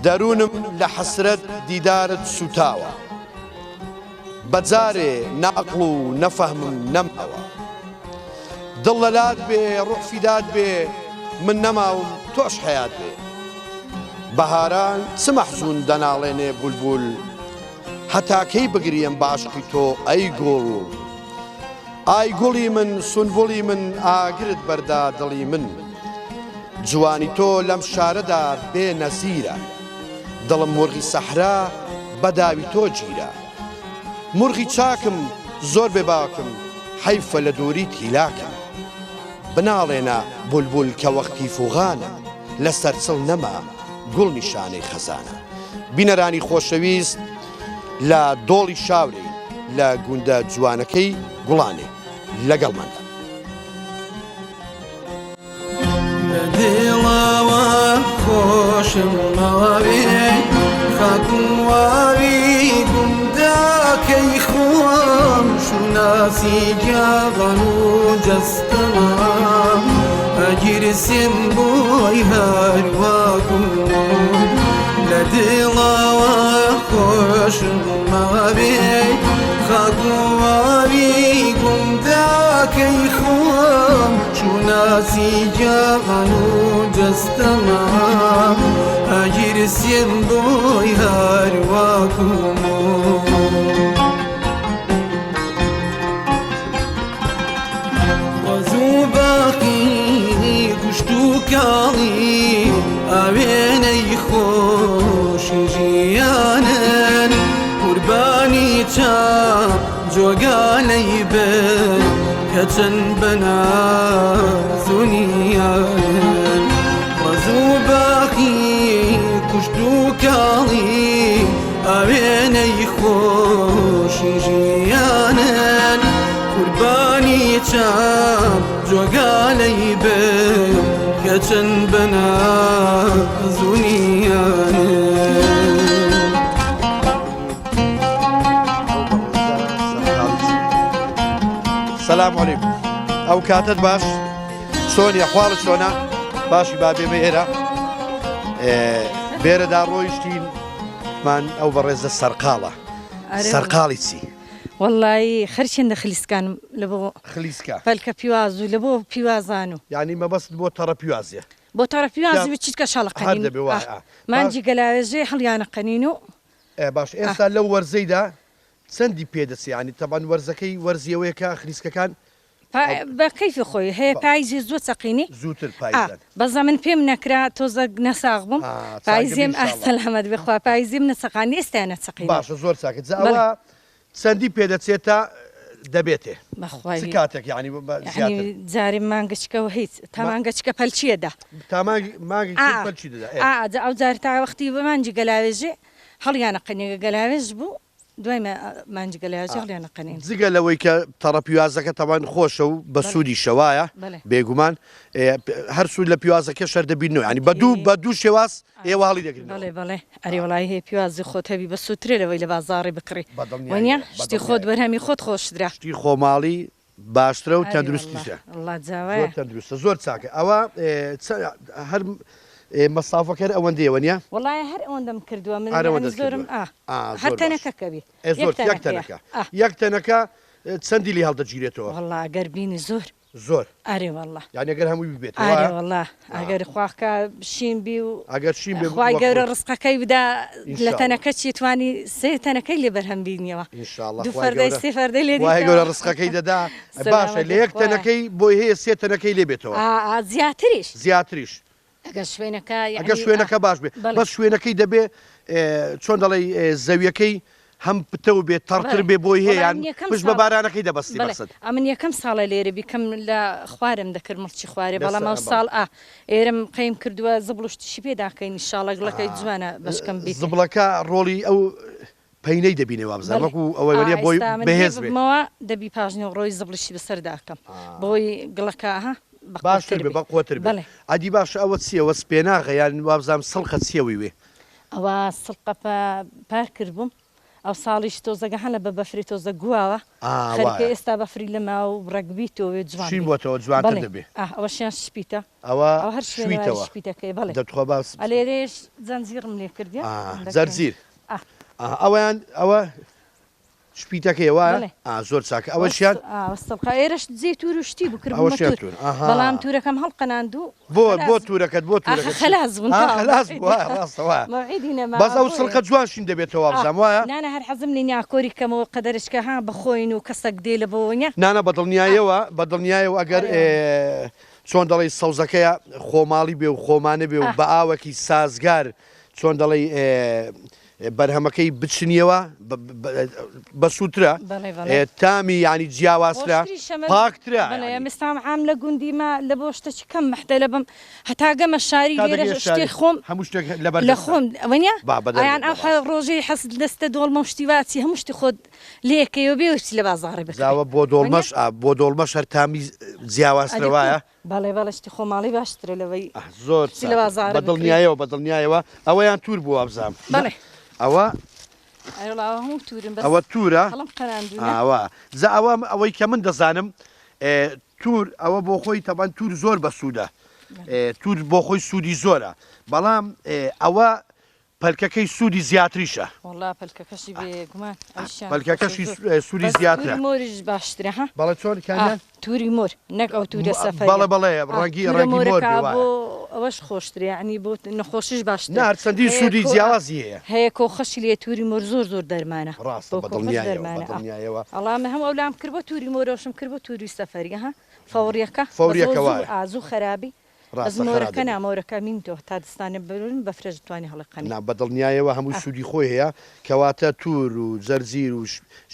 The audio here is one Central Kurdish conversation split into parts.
دەروونم لە حەسرەت دیدارت سوتاوە بەجارێ نەعقڵ و نەفەهمم نەماوە دڵ لەلات بێ ڕوح فیدات بێ من نەماوم تۆش حەیات بێ بەهاران چ مەحزون دەناڵێنێ بولبول هەتاکەی بگریم باشقی تۆ ئەی گوڵ ئای گوڵی من سونبوڵی من ئاگرت بەردا دڵی من جوانی تۆ لەم شارەدا بێ نەزیرە دڵم مرغی سەحرا بەداوی تۆ گیرە مرغی چاکم زۆر بێ باکم حەیفە لە دووری تیلاکم بناڵێنە بولبول کە وەختی فوغانە لەسەر چڵ نەما گوڵ نیشانەی خەزانە بینەرانی خۆشەویست لە دۆڵی شاورەی لە گوندە جوانەکەی گوڵانێ لەگەڵماندا دڵەوە خۆشم ماوێ خاکم واوی گوندەکەی خۆم شوناسی گیاغان و جەستەما ئەگیرسێم بۆی هەرواکم لە دڵەوە خۆشم ماوێ خاکم واوی گوندەکەی خۆم شوناسی گیاغان و جەستەما ئەگیرسێم بۆی هەرواکم وەزوو باقی گوشت و کاڵی ئاوێنەی خۆشی ژیانن قوربانی چاو جۆگانەی بن کە چەند بەنازونیانن وەزوو باقی کوشت و کاڵی ئاوێنەی خۆشی ژیانن قوربانی چاو جۆگانەی بن کە چەند بەنازونیانن سلام علیکم ئەو کاتت باش چۆنی ئەحواڵت چۆنە باشی با بێمە ئێرە بێرەدا ڕۆیشتین مان ئەو بەڕێزە سەرقاڵە سەرقاڵی چی والله خەرچێندە خلیسکانم لە بۆ خلیسکە فەلکە پیواز و لە بۆ پیوازان و یعنی مەبەست بۆ تەڕە پیوازیە بۆ تەڕە پیوازی بچیت کە شەڵەقەنین مانجی گەلاوێژێ هەڵیانە قەنین و باش ئێستا لەو وەرزەیدا چەندی پێدەچی ینی تەبان وەرزەکەی وەرزیەوەیەکە خلیسکەکان بە کەیفی خۆی هەیە پاییزی زۆر چەقینی زووتر پاییزان بەزە من پێم نەکرا تۆزە نەساغ بووم پاییزیم ئاسەلامەت بخوا پاییزیم نەچەقانی ئێستا نەچەقین باشە زۆر چاکت ئەوە چەندی پێدەچێتە دەبێتێ بەخوای کاتێک ینی جاری مانگەچکەوە هیچ تا مانگەچکە پەلچیەدا تا مانگی پەلچی دەدا ئەو جاری تا وەختی بە مانجی گەلاوێژێ هەڵیانە قەنێگە گەلاوێژ بوو دوای مانجی گەلاوێژی هەڵیانە قەنین جگە لەوەی کە تەڕە پیوازەکە تەوان خۆشە و بە سوودی شەوایە بێگومان هەر سوود لە پیوازەکە شەر دەبینەوە ینی بە دوو شێواز ئێوە هەڵی دەگرن بەڵێ بەڵێ ئەری وڵای هەیە پیوازی خۆت هەبی بە سووترێ لەوەی لە بازاڕی بکڕی وەنیە شتی خۆت بەرهەمی خۆت خۆشترا شتی خۆماڵی باشترە و تەندروستیشە تەندروستە زۆر چاکە ئەوە هەر مەسافەکە ئەوەندەیەوە نیە وڵای هەر ئەوەندەم کردووە من زۆرم هەر تەنەکەکەبی یەک تەنەکە چەندی لی هەڵدەگیرێتەوە وڵا گەربینی زۆر ئەرێ وڵا یعنی ئەگەر هەمووی ببێت وڵا ئەگەر خواکە شین بی و ئەگەر شین بێ خوای گەورە ڕزقەکەی بدا لە تەنەکە چی توانی سێ تەنەکەی لێ بەرهەم بینیەوە دوو فەردەی سێ فەردەی لێ وای گەورە ڕزقەکەی دەدا باشە لە یەک تەنەکەی بۆی هەیە سێ تەنەکەی لێ بێتەوە زیاتریش ئەگەر شوێنەکە باش بێ بەس شوێنەکەی دەبێ چۆن دەڵێ زەویەکەی هەم پتە بێت تەڕتر بێ بۆی هەیە پشت بە بارانەکەی دەبەستی بەسەد ئەمن یەکەم ساڵە لێرە بیکەم لە خوارم دەکرد مڵچی خوارێ بەڵام ئەو ساڵ ئێرم قەیم کردووە زبڵشتیشی پێداکەین ئینشاڵڵا گڵەکەی جوانە بەشکەم بیت زبڵەکە ڕۆڵی ئەو پەینەی دەبینێ وابزان وەکو ئەوەی وەنیە بۆی بەهێز بێتەوە دەبی پاژنی ڕۆی زبڵشی بەسەر داکەم بۆی گڵەکە باشتر بێ بەقوتر بێ ئەدی باشە ئەوە چیەوە سپێناغە یان وابزانام سڵقە چیەوەی وێ ئەوە سڵقە پار کردبووم ئەو ساڵیش تۆزەگە هەنە بە بەفری تۆزە گوواوە خەرکە ئێستا بەفری لە ماوە و ڕەگبیتەوە جوان چین بۆتەوە جوانتر دەبێ ئەوەشیان شپیتە ئەوە هەر شویتەوە شپیتەکەی بەڵێ دەتخوا باس ئەلێرێش زەنجیرم لێ کردی زەرزیر ئەوەیان ئەوە شپیتەکەی وایە زۆر چاکە ئەوەشیان وەستەڵقا ئێرەش جێ توور و شتی بوو کردبوومە تور بەڵام تورەکەم هەڵقەناند و بۆ تورەکەت بۆ تورەکەت خلاص بوون خلاص بووە ڕاستەوە بەس ئەو سڵقە جوانشین دەبێتەوە بزانام وایە نانە هەر حەزم لێ نیاکۆری کەمەوە قەدەرشکە ها بەخۆین و کەسێک دێ لە بۆنیە نانە بەدڵنیایەوە ئەگەر چۆن دەڵی سەوزەکەیە خۆماڵی بێ و خۆمانە بێ و بە ئاوەکی سازگار چۆن دەڵی بەرهەمەکەی بچنیەوە بە سووترە تامی ینی جیاوازرا پاکترە ئێستام عام لە گوندیمە لە بۆ شتێکی کەم مەحتە لە بم هەتاگەمە شاری لێرە شتێ خۆم هەموو شتێک لە خۆم ئەوەنە ئایان ئەو ڕۆژەی حەز دەستە دۆڵمە شتیواتی هەموو شتی خۆت لێکەوە بێوەی لە بازاڕی بزاوە بۆ دۆڵمەش هەر تامی جیاوازرەوایە باڵێ شتی خۆماڵی باشترە لەوەی زۆر بەدڵنیایەوە ئەوەیان توور بووە بزانام ئەوە ئەوە تورە ئەوەی کە من دەزانم تور ئەوە بۆ خۆی تەبان تور زۆر بەسوودە تور بۆ خۆی سوودی زۆرە بەڵام ئەوە پەلکەکەی سوودی زیاتریشە پەلکەکەشی سوودی زیاترە مۆریش باشترە ها بەڵێ چۆن کامیان تووری مۆر نەک ئەو تورە سەفەر بەڵێ ڕەنگی مۆر ئەوەش خۆشترە عنی بۆ نەخۆشیش باشتر نار چەندی سوودی جیاوازی هەیە هەیە کۆخەشی لێ تووری مۆر زۆر دەرمانە بەدڵنیایەوە ئەڵامە هەم ئەولام کرد بۆ تووری مۆرەشم کرد بۆ تووری سەفەریە ها فەوریەکە ئازوو خراپی مۆرەکە نامۆرەکە مینتەوە تا دەستانە بەرون بە فرێژ توانی هەڵقەنی بەدڵنیایەوە هەموو سوودی خۆی هەیە کەواتە تور و زەرزیر و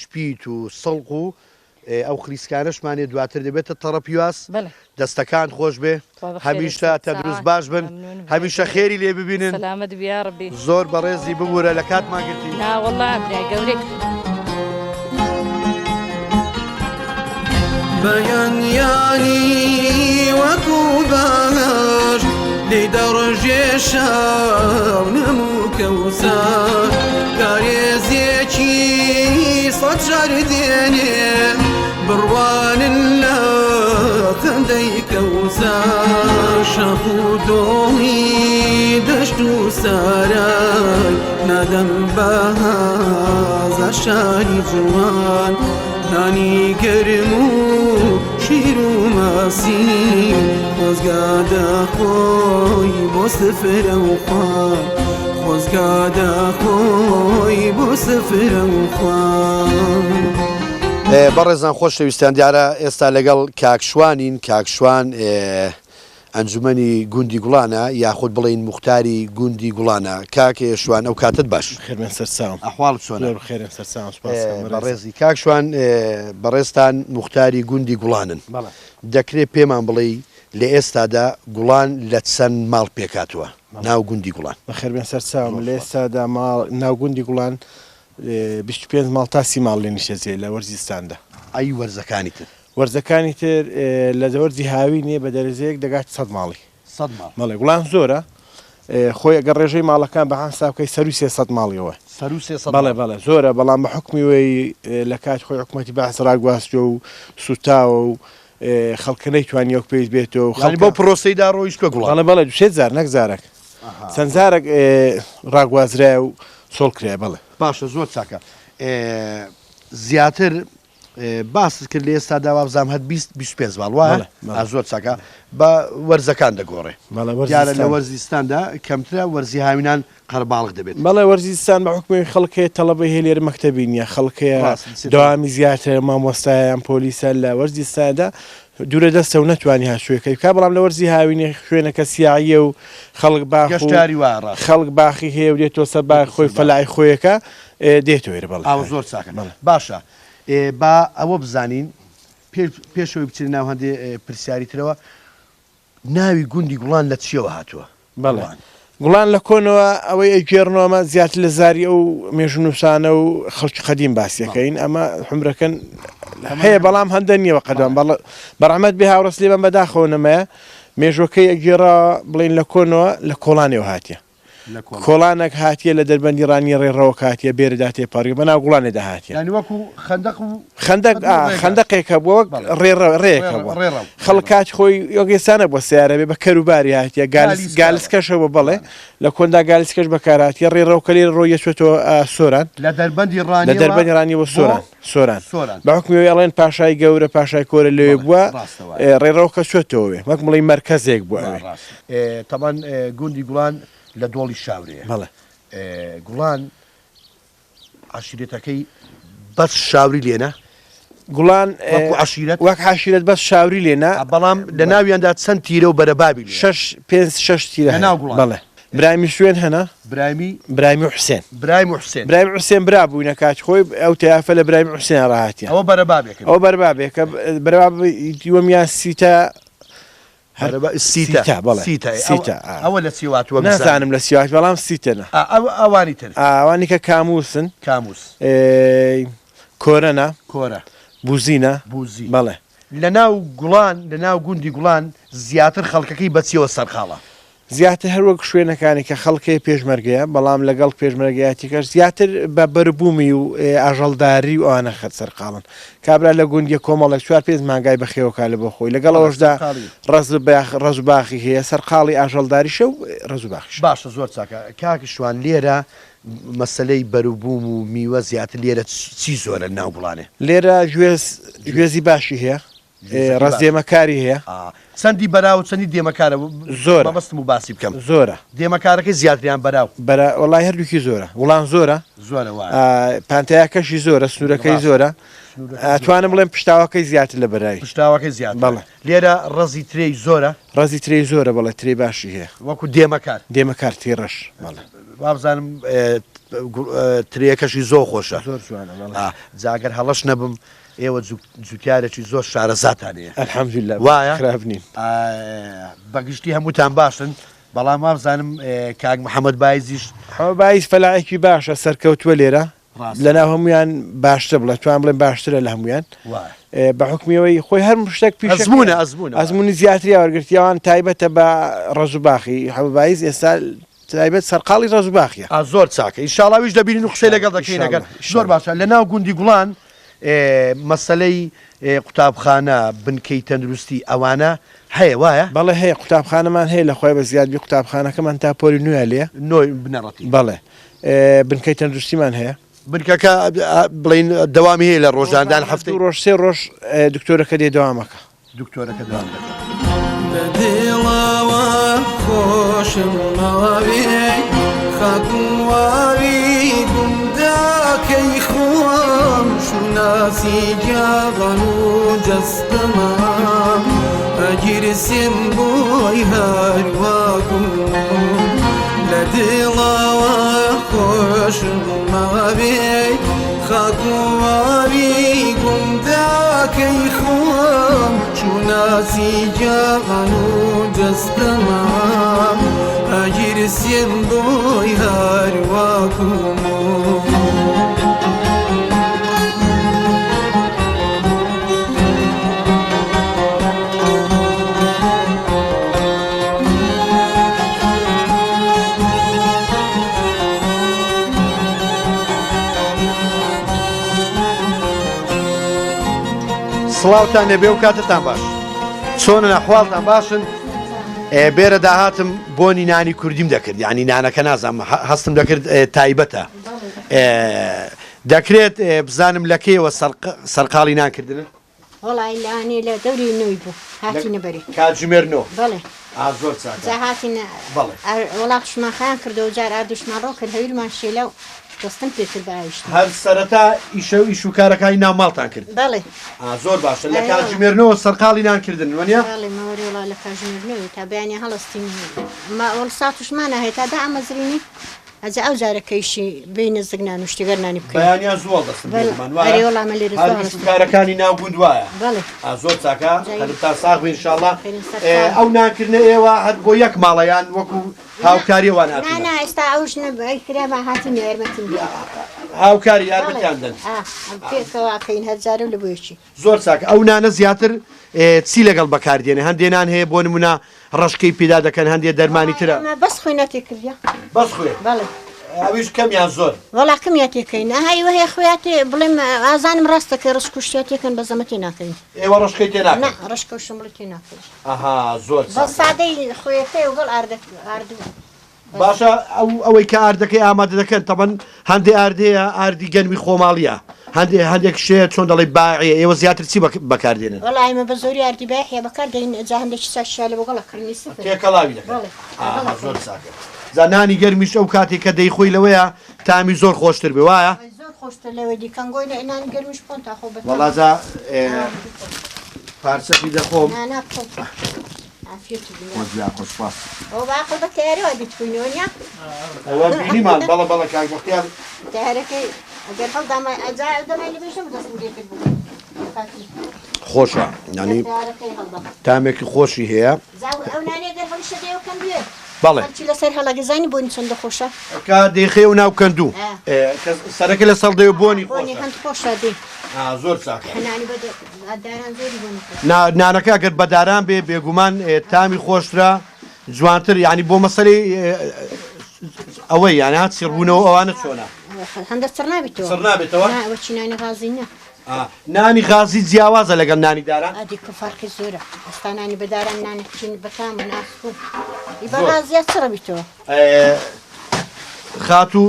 شپیت و سەڵق و ئەو خلیسکانەشمانێ دواتر دەبێتە تەڕەپیواس دەستەکان خۆش بێ هەمیشە تەندروست باش بن هەمیشە خێری لێ ببینن زۆر بەڕێزی ببوورە لە کاتمان گرتی گەورێک بەیانیانی وەکو باش لێ دەڕژێ شاو نەموو کەوسار کارێزیەکی سەد شار دێنێ بڕوانن لە خەندەی کەوسار شەق و دۆڵی دەشت و سارای نادەم بەهازە شاری جوان نانی گەرم و شیر و ماسی خۆزگادە خۆی بۆ سفرە و خوان خۆزگادە خۆی بۆ سفرە و خوان بەڕێزان خۆشەویستان دیارە ئێستا لەگەڵ کاکشوانین کاکشوان ئەنجومەنی گوندی گوڵانە یاخود بڵین موختاری گوندی گوڵانە کاکێ شوان ئەو کاتت باش ئەحواڵ چۆنە بەڕێزی کاکشوان بەڕێستان موختاری گوندی گوڵانن دەکرێت پێمان بڵێ لە ئێستادا گوڵان لە چەند ماڵ پێکاتوە ناو گوندی گوڵان بەخێربێن سەرچاوم لە ئێستادا ناو گوندی گوڵان 25 ماڵ تا 30 ماڵ لێ نیشەجێ لە وەرزیستاندا ئەی وەرزەکانی تر وەرزەکانی تر لە وەرزی هاوی نییە بە دەرەزەیەک دەگات 100 ماڵی مەڵێ گوڵان زۆرە خۆی ئەگەر ڕێژەی ماڵەکان بە حسابکەی سەر و 300 ماڵیەوە بەڵێ زۆرە بەڵام بە حکمی وی لە کات خۆی حکومەتی بەحس ڕاگواستوە و سوتاوە و خەڵکە نەیتوانی ئەو پێویست بێتەوە خەڵی بۆ پرۆسەیدا ڕۆیشتوە گوڵان بەڵێ دوێت زار نەک زارێک چەند زارێک ڕاگوازرای و سۆڵ کرێ بڵێ باشە زۆر چاکە زیاتر باست کرد لە ئێستا داوا بزانام هەر 25 ماڵ وایە زۆر چاکە بە وەرزەکان دەگۆڕێ دیارە لە وەرزیستاندا کەمترە وەرزی هاوینان قەرباڵغ دەبێت بەڵێ وەرزیستان بە حکومی خەڵکەیە تەڵەبەی هەیە لێرە مەکتەبی نییە خەڵکەیە داوامی زیاتر مامۆستایان پۆلیسە لە وەرزیستاندا دوورە دەستە و نەتوانی هاشوێکەکەی کا بەڵام لە وەرزی هاوینێ شوێنەکە سیاییە و خەڵک باخشتاری وارە خەڵک باخی هەیە و دێتۆ سە باخ خۆی فەلای خۆیەکە دێتەوەێرە بەڵ زۆر چاکە باشە با ئەوە بزانین پێشەوەی بچین ناو هەندێ پرسیاری ترەوە ناوی گوندی گوڵان لە چیەوە هاتووە بەڵێ گوڵان لە کۆنەوە ئەوەی ئەگێڕنەوەمە زیاتر لە زاری ئەو مێژونوسانە و خەڵکی قەدیم باسیەکەین ئەمە حمرەکەن هەیە بەڵام هەندە نییەوە قەدەم بەڕەحمەت بێ هاوڕست لێبم بەداخەوە نەمایە مێژوەکەی ئەگێڕا بڵین لە کۆنەوە لە کۆڵانێەوە هاتیە کۆڵانێک هاتیە لە دەربەندی ڕانی ڕێڕەوە کاتیە بێرەدا تێپەڕی بەناو گوڵانێدا هاتیە خەندەقێکە بۆ ڕێەکە بووە خەڵک کات خۆی یۆگەستانە بۆ سیارە بێ بە کەروباری هاتیە گالسکەشەوە بڵێ لە کۆندا گالسکەش بەکاراتیە ڕێڕەوکە لێ ڕۆی چێتەوە سۆران لە دەربەندی ڕانیەوە سۆران بەحکومی ئەڵێن پاشای گەورە پاشای کۆرە لێ بووە ڕێڕەوکە چێتەوەێ وەک مڵی مرکزێک بووە تەمان گوندی گوڵان لە دۆڵی شاورەیە بەڵێ گوڵان عشیرەتەکەی بەس شاوری لێنە گوڵان عشیرەت وەک حاشیرەت بەس شاوری لێنە بەڵام لە ناویاندا چەند تیرە و بەرەبابی 6 تیرە بەڵێ برامی شوێن هەنا برامی حوسێن برامی حوسێن برا بووینە کات خۆی ئەو تیافە لە برامی حوسێن ڕاهاتیە ئەوە بەرەبابێکە بەرەبابیوەمیان سیتە ئەوە لە سیواتوە نازانم لە سیوات بەڵام سیتەنە ئەوانی تر ئەوانی کە کاموسن کۆرەنە بوزینە بەڵێ لە ناو گوڵان لە ناو گوندی گوڵان زیاتر خەڵکەکەی بەچیەوە سەرخاڵە زیاتر هەروەک شوێنەکانی کە خەڵکی پێشمەرگەیە بەڵام لەگەڵ پێشمەرگایەتیکەش زیاتر بە بەربوومی و ئاژەڵداری و ئەوانە خەت سەرقاڵن کابرا لە گوندیە کۆمەڵێک 4-5 مانگای بەخێوەکە لە بۆ خۆی لەگەڵ ئەوەشدا ڕز و باخی هەیە سەرقاڵی ئاژەڵداری شە و ڕز و باخیش باشە زۆر چاکە کاکشوان لێرە مەسلەی بەروبووم و میوە زیاتر لێرە چی زۆرە ناو گوڵانێ لێرە گوێزی باشی هەیە ڕز دێمەکاری هەیە چەندی بەراو چەندی دێمەکارە زۆر بەستم و باسی بکەم زۆرە دێمەکارەکەی زیاتریان وڵای هەردووکی زۆرە وڵان زۆرە پانتەیەکەشی زۆرە سنوورەکەی زۆرە توانم بڵێم پشتاوەکەی زیاتر لە بەرایی پشتاوەکەی زیاتر بەڵێ لێرە ڕەزی ترێی زۆرە بەڵێ ترێی باشی هەیە وەکو دێمەکار تێڕەش وابزانم ترێەکەشی زۆر خۆشە جاگەر هەڵەش نەبم ئێوە جوتیارێکی زۆر شارەزاتانەیە ئەلحەمدولیلا وایە خراپنین بەگشتی هەمووتان باشن بەڵام وابزانم کاک محەممەد بایزیش بایز فەلاحێکی باشە سەرکەوتووە لێرە لەناو هەمویان باشتر بڵێ توان بڵێن باشترە لە هەمویان بە حکمیەوەی خۆی هەر شتێک پیش ئەزممونی زیاتری وەرگرتیاوان تایبەتە بە ڕز و باخی حەبایز ئێستا تایبەت سەرقاڵی ڕز و باخیە زۆر چاکە ئینشاڵاویش دەبینین و قسەی لەگەڵ دەکەین ئەگەر زۆر باشە لە ناو گوندی گوڵان مەسلەی قوتابخانە بنکەی تەندروستی ئەوانە هەیە وایە بەڵێ هەیە قوتابخانەمان هەیە لە خۆی بە زیادبی قوتابخانەکەمان تا پۆلی نوێ لێ بنەڕەتی بەڵێ بنکەی تەندروستیمان هەیە بنکەکە بڵین دەوامی هەیە لە ڕۆژاندان هەفتەی ڕۆژ 3 ڕۆژ دکتۆرەکە دێ دەوامەکە دکتۆرەکە دەوام دەکە دڵاوە خۆشم ماوێ خاکوواوی گونداکەی خۆم شوناسی جاغەن و جەستەمە ئەگیرسێن بۆی هەرواکوم لە دڵاوە خۆشم ماوێ خاکوواوی گونداکەی خۆم شوناسی جاغەن و جەستەمە ئەگیرسێن بۆی هەرواکوم سڵاوتان لێبێ و کاتتان باش چۆنە نەحواڵتان باشن بێرە داهاتم بۆنی نانی کوردیم دەکرد یعنی نانەکە نازانم هەستم دەکرد تایبەتە دەکرێت بزانم لەکەیەوە سەرقاڵی نانکردن وڵی لەوانێ لە دەوری نوێی بوو هاتینە بەری کاتژمێرنەوە بەڵێ زۆر چاک جا هاتینە وڵاتشمان خەیان کردەوە جار ئاردوشمان ڕۆ کرد هەویرمان شێلە و دەستم پێکرد بەهشت هەر سەرەتا ئیش و کارەکانی ناو ماڵتان کرد بەڵێ زۆر باشە لە کاتژمێرنەوە سەرقاڵی نانکردن وەنیە بەڵێ ماوەری وڵا لە کاتژمێرنەوەی تا بەیانی هەڵەستین وەڵ ساتوشمانە هەیە تا دا ئەمەزرینی ئەجا ئەو جارەکەیشی بینە زگنان و شتێگەرنانی بکەین بەیانیان زوڵ دەستم وڵامە لێرە کارەکانی ناو گوند وایە بەڵێ زۆر چاکە تا ساغ بێ ئینشاڵڵا ئەو نانکردنە ئێوە هەر بۆ یەک ماڵەیان وەکو هاوکاریەوان ئێستا ئەوش کرا بە هاتین یارمەتیم هاوکاری یارمەتیان دەن پێکەوەکەین هەزارە لە بۆیەکی زۆر چاکە ئەو نانە زیاتر چی لەگەڵ بەکاردێنێ هەندێنان هەیە بۆ نمونە ڕشکەی پیدا دەکەن هەندێ دەرمانی ترە بەس خوێ نەتێکردیا بەس خوێ بەڵێ ئەویش کەمیان زۆر وەڵا کەمیاتێکەکەین هەیوە هەیە خوێاتێ بڵێم ئازانم ڕاستەکە ڕشکوشتێکن بە زەمەتی ناکەین ئێوە ڕشکەی تێ ناکەن ڕشکە و شمڵی تێ ناکەین ئەها زۆر بە سادەی خوێەکەی وگەڵ ئاردووە باشە ئەوەی کە ئاردەکەی ئامادە دەکەن تەبەن هەندێ ئاردەیە ئاردی گەنمی خۆماڵیە هەندێک شێ چۆن دەڵی باعە ئێوە زیاتر چی بەکاردێنن وەڵایمە بە زۆری ئاردی باحە بەکاردەین جا هەندێکی ساشا لە بەگەڵەکردنی سفر تێکەڵاوی دەکەن زۆر چاکە زانانی گەرمیش ئەو کاتێک کە دەیخۆی لەوەیە تامی زۆر خۆشتر بێ وایە زۆر خۆشتر لەوەی دیکەنگۆی لە ئێنانی گەرمیش پۆن تاخۆ بە وەڵازا پارچەکی دەخۆم خۆشپاس ئەو باقل بە تیارەوە بیتکوینەوەنیا ئەوە بینیمان بەڵە بەڵە کاک بەختیار تیارەکەی ئەگەر هەڵدامای ئەجا دەمای لە بێژم دەستم لێکرد بوو خۆشە ینی تامێکی خۆشی هەیە ئەو نانێ گەر هەڵیشە دێوکەم بێ بەڵێ چی لەسەر هەڵەگەزانی بۆنی چەندە خۆشە کا دەیخێ و ناو کەندوو سەرەکە لە سەڵدەی بۆنی بۆنی هەند خۆشە دێ زۆر چاکە هەنانی بەداران زۆری بۆنی نانەکە ئەگەر بەداران بێ بێگومان تامی خۆشترا جوانتر یعنی بۆ مەسەلەی ئەوەی یانە سیڕبوونەوە ئەوانە چۆنە هەندە سەر نابێتەوە سەر نابێتەوە وەچی نانی غازی نە نانی غازی جیاوازە لەگەڵ نانی داران ئەدی کە فەرقی زۆرە ئەستانانی بەداران نانە بچین بەتام و ناسکو بەغازیات چڕە بیتەوە خات و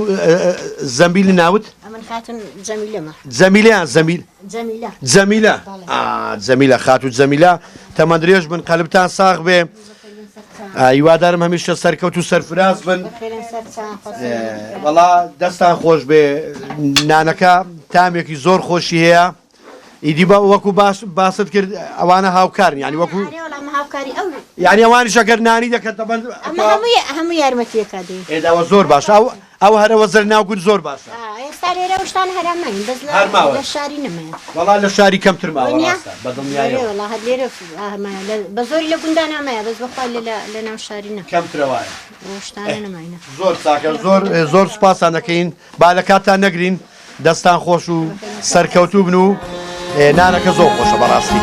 زەمبیلی ناوت ئەمن خاتن جەمیلەمە جەمیلیان جەمیلە جەمیلە خات و جەمیلە تەمەندرێژ بن قەلبتان ساغ بێ هیوادارم هەمیشە سەرکەوت و سەرفراز بن وەڵا دەستان خۆش بێ نانەکە تامێکی زۆر خۆشی هەیە ئیدی بە وەکو باست کرد ئەوانە هاوکارن ینی وەکو یعنی ئەوانیش ئەگەر نانی دەکەن هەموو یارمەتیەکە دێ ئێداوە زۆر باشە ئەو هەرەوە زەرناوگون زۆر باشە ئێستا لێرە شتان هەرامین بەس لە شاری نەمایە وەڵا لە شاری کەمتر ماوە لێرە بە زۆری لە گوندان نامایە بەس بەخوا لە ناو شاری نە کەمترەوەیە شتانە نەماینە زۆر چاکە زۆر سوپاسان دەکەین با لە کاتان نەگرین دەستان خۆش و سەرکەوتوو بن و نانەکە زۆر خۆشە بەڕاستی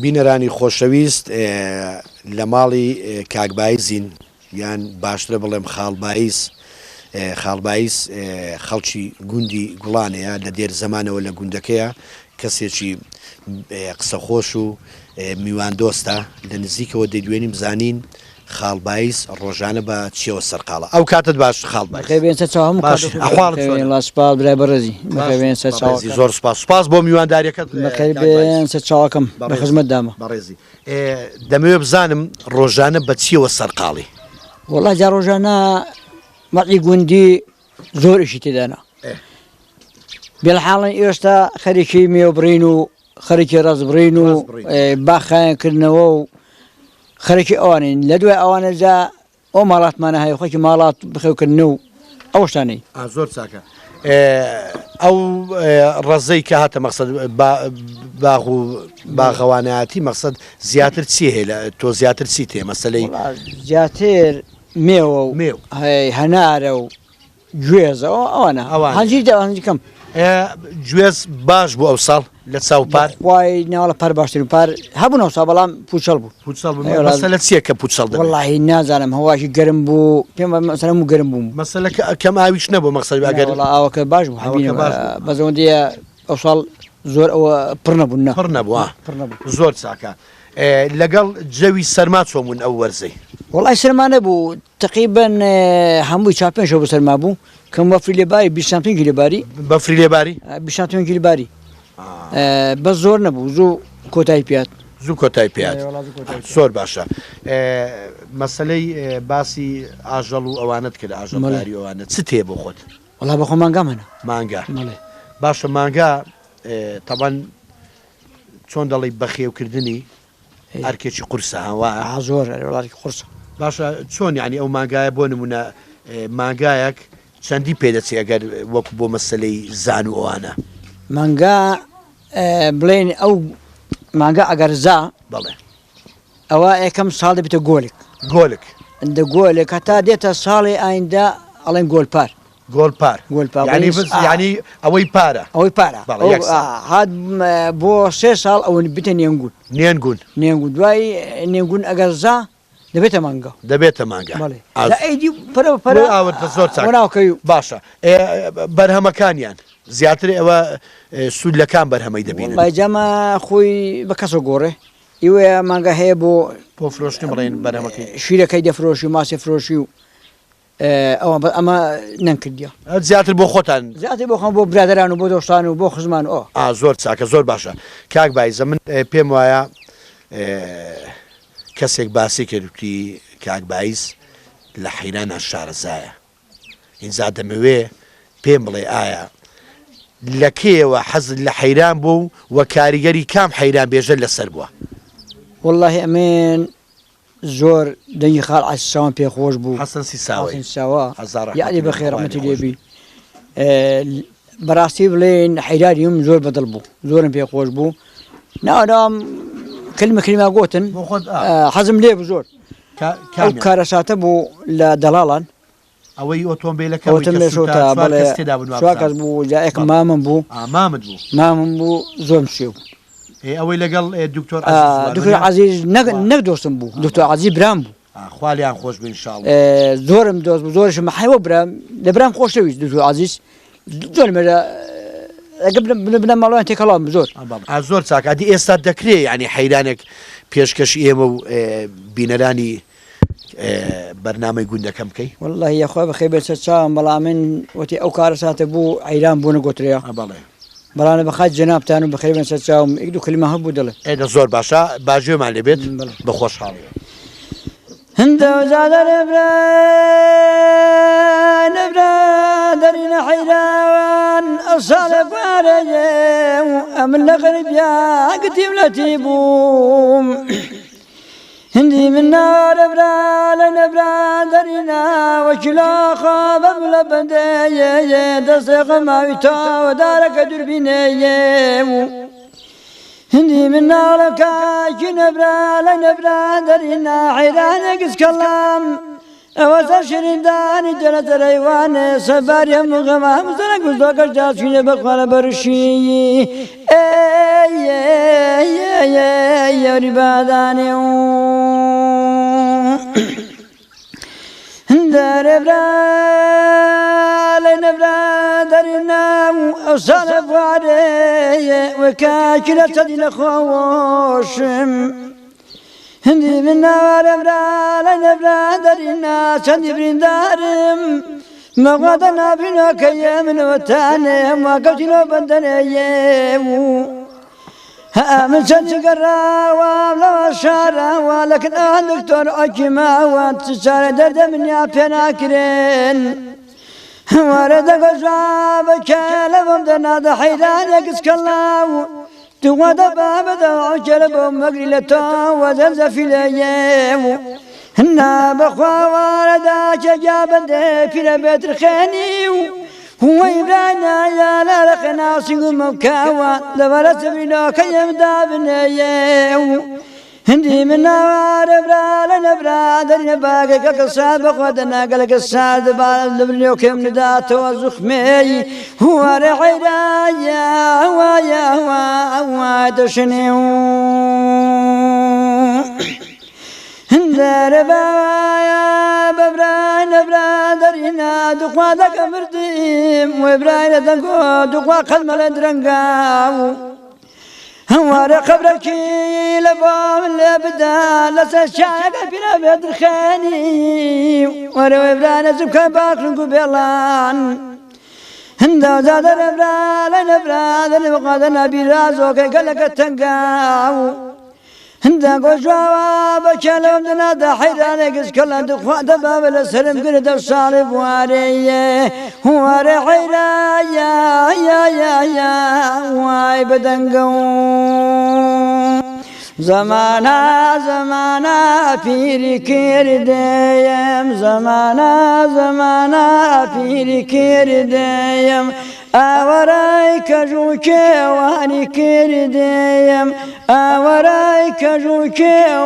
بینەرانی خۆشەویست لە ماڵی کاکبایزین یان باشترە بڵێم خاڵبایس خەڵکی گوندی گوڵانەیە لە دێر زەمانەوە لە گوندەکەیە کەسێکی قسەخۆش و میوان دۆستە لە نزیکەوە دەیدوێنیم بزانین خاڵبایس ڕۆژانە بە چیەوە سەرقاڵە ئەو کاتت باش خاڵبایسپال برای بەڕێزی زۆر سپاس بۆ میوانداریەکەت چاوەکەم بە خزمەت دامە بەڕێزی دەمەوێت بزانم ڕۆژانە بە چیەوە سەرقاڵی وەڵای جا ڕۆژانە مەقی گوندی زۆرشی تێدانا بێڵحاڵن ئێستا خەریکی میێوبڕین و خەریکی ڕزبڕین و باخایانکردنەوە و خەرێکی ئەوانین لە دوای ئەوانە جا ئەو ماڵاتمانە هەیە خۆکی ماڵات بخێوکردن و ئەو شتانەی زۆر چاکە ئەو ڕزەی کە هاتە مەقسەد باغ و باغەوانایەتی مەقسەد زیاتر چی هەیە لە تۆ زیاتر چی تێ مەسەلەی زیاتر مێوە و هەنارە و گوێزە ئەوانە هەنجی کەم گوێز باش بوو ئەو ساڵ لە چاوپار وای ناوڵە پەر باشتر و پار هەبوو سا بەڵام پوچەڵ بوو مەسەلە چییە کە پوچەڵ دەبێت وەڵاهی نازانم هەواشی گەرم بوو پێم مەسەلەم و گەرم بووم مەسەلە کەم ئاویش نەبوو مەقسەد ئەگەر ئاوەکە باش بوو بەزەوەندیە ئەو ساڵ زۆر ئەوە پڕ نەبوو زۆر چاکە لەگەڵ جەوی سەرما چۆمون ئەو وەرزەی وەڵای سەرمانە بوو تقریبەن هەمووی چاپێنشەوە بە سەرما بوو کەم بەفری لێباری 25 لێباری بەفری لێباری 25 لێباری بە زۆر نەبوو زوو کۆتایی پیات زوو کۆتای پیات زۆر باشە مەسلەی باسی ئاژەڵ و ئەوانت کرد ئاژەڵداری ئەوانە چ تێ بۆ خۆت والله بخو مانگا منە مانگا بەڵێ باشە مانگا طبعا چۆن دەڵی بەخێوکردنی ئەرکێکی قورسە هەوا زۆر وڵاتی قورسە باشە چۆن یعنی ئەو مانگایە بۆ نمونە مانگایەک چەندی پێدەچێت ئەگەر وەکو بۆ مەسلەی زان و ئەوانە مانگا بڵێن ئەو مانگا ئەگەر زا بەڵێ ئەوە یەکەم ساڵ دەبێتە گۆلێک گۆلێک هەتا دێتە ساڵی ئایندا ئەڵێن گۆلپار گۆلپار ینی ئەوەی پارە هات بۆ 3 ساڵ ئەوە بتە نێنگون دوای نێنگون ئەگەر زا دەبێتە مانگا ئەیدی زۆر باشە بەرهەمەکانیان زیاتر ئەوە سوودلەکان بەرهەمەی دەبێن جەمە خۆی بە کەسە گۆڕێ ئیوەیە مانگا هەیە بۆ فرۆشتن بڵێن بەرهەمەکەی شیرەکەی دەفرۆشی و ماسی فرۆشی و ئەمە نەنکردیە زیاتر بۆ خۆتان زیاتر بۆ خۆم بۆ برادران و بۆ دۆستان و بۆ خزمان زۆر چاکە زۆر باشە کاک بایزە من پێم وایە کەسێک باسی کردوتی کاک بایز لە حەیرانە شارەزایە ئینجا دەمەوێ پێم بڵێ ئایا لە کێوە حەزت لە حەیران بوو و کاریگەری کام حەیران بێژە لەسەر بووە والله ئەمێن زۆر دەنگی خاڵ عساوان پێخۆش بوو حەسەنسی ساوا یادی بە خێرەمەتی لێبی بەڕاستی بڵێن حەیرانیم زۆر بەدڵ بوو زۆرم پێخۆش بوو ناوەدام کلمە گوتن حەزم لێ بوو زۆر ئەو کارەساتە بوو لە دەڵاڵان ئەوەی ئۆتۆمبیلەکە کەس بوو جایەک مامم بوو زۆر شێ بوو ئەوەی لەگەڵ دکتۆر عەزیز نەک دۆستم بوو دکتۆر عەزیز برام بوو خوالیان خۆش بن ئینشاڵڵا زۆرم دۆست بوو زۆرشم حەیوە برام لە برام خۆشەویست دکتۆر عەزیز زۆر مێرە بنە ماڵوان تێکەڵام زۆر چاکاتی ئێستا دەکرێت ینی حەیرانێک پێشکەشی ئێمە و بینەرانی بەرنامەی گوندەکەم بکەی والله یاخوا بەخێ بێت چاوم بەڵام من وتی ئەو کارەساتە بوو حەیران بوو نەگۆتریا بەڵانە بەخات جەنابتان و بەخێ بێن چاوم یەک دوو کلمە هەبوو دەڵێ ئێدە زۆر باشە باژێمان لێبێت بە خۆشحاڵی هەندە زادە نەبرادەرینە حەیراوان ئەساڵە بارەیە ئەمن لە غەریبیا گتیبلەتی بووم هندی من نارەبرا لە نەبرادەرینا وەکیلاخە بەبلە بەندەیە دەستێقە ماوی تاوەدارەکە دووربینەیە هندی من ناڵەکەکی نەبرا لە نەبرادەرینا حەیرانێکس کەڵام ئەوەسە شیریندانی جەنەتەرەیوانێ سەبارە مغەمە هەمزەرە گوزدۆکەش جاچینە بەخوانە بەرشی یاری بادانێ و دەرەبرا لە نەبرادەرینا ئەوساڵە بوارەیە وەکاکی لە چەدی نەخۆشم هندی من ناوارەبرا لە نەبرادەرینا چەندی بریندارم مەغادە نابینەکەیە منەوەتانێ واکەوتینەوە بەندەنەیە من چەندی گەڕاوە لەوە شاراوە لەکن ئەوان دکتۆر ئۆکیماوە چارە دەردە منیا پێ ناکرێن وارە دەگەژا بکە لەبم دەنادە حەیرانێکس کەڵاو دووەدە بابەدە ئۆکێرە بۆ مەگری لە تۆ وەزەن زەفیلەیە هەنا بەخواوارەدا کێگیا بەندێ پیرە بێترخێنی و هوەی برانایە لەرەقە ناسینگ و مەمکاوە لەبەرە سەبینۆکە ئێمدا بنەیە هندی من ناوارەبرا لە نەبرادەرینە باگەکە کەسات بەخوا دەناگەلەکە سات دەبارە لە بنێوکەم نەداتەوە زوخمەی هوارە حەیرایە هەوایە هەوا دەشنێ و دەرەبایە بەبرای نەبرادەرینا دوخوا دەکە مردیم وێ برای لە دەنگۆ دوخوا قەلمە لە درەنگاو هەوارە قەبرەکی لە بۆ من لێ بدا لەسەر شایەکە پیرە بێدرخێنی وەرە وێ برای نەزم کە باخنگ و بێڵان هەندە زادە نەبرا لە نەبرادەری بەخوادە نابیرازۆکەی گەلەکە تەنگاو هندا گوجوا بکلم دنا دا حیرانه گز کلا دخوا دا بابل سرم گرد صالب واره واره حیرا یا وای بدنگو زمانا پیری کردیم زمانا پیری کردیم آورای کجو وانی کردیم آورای کجو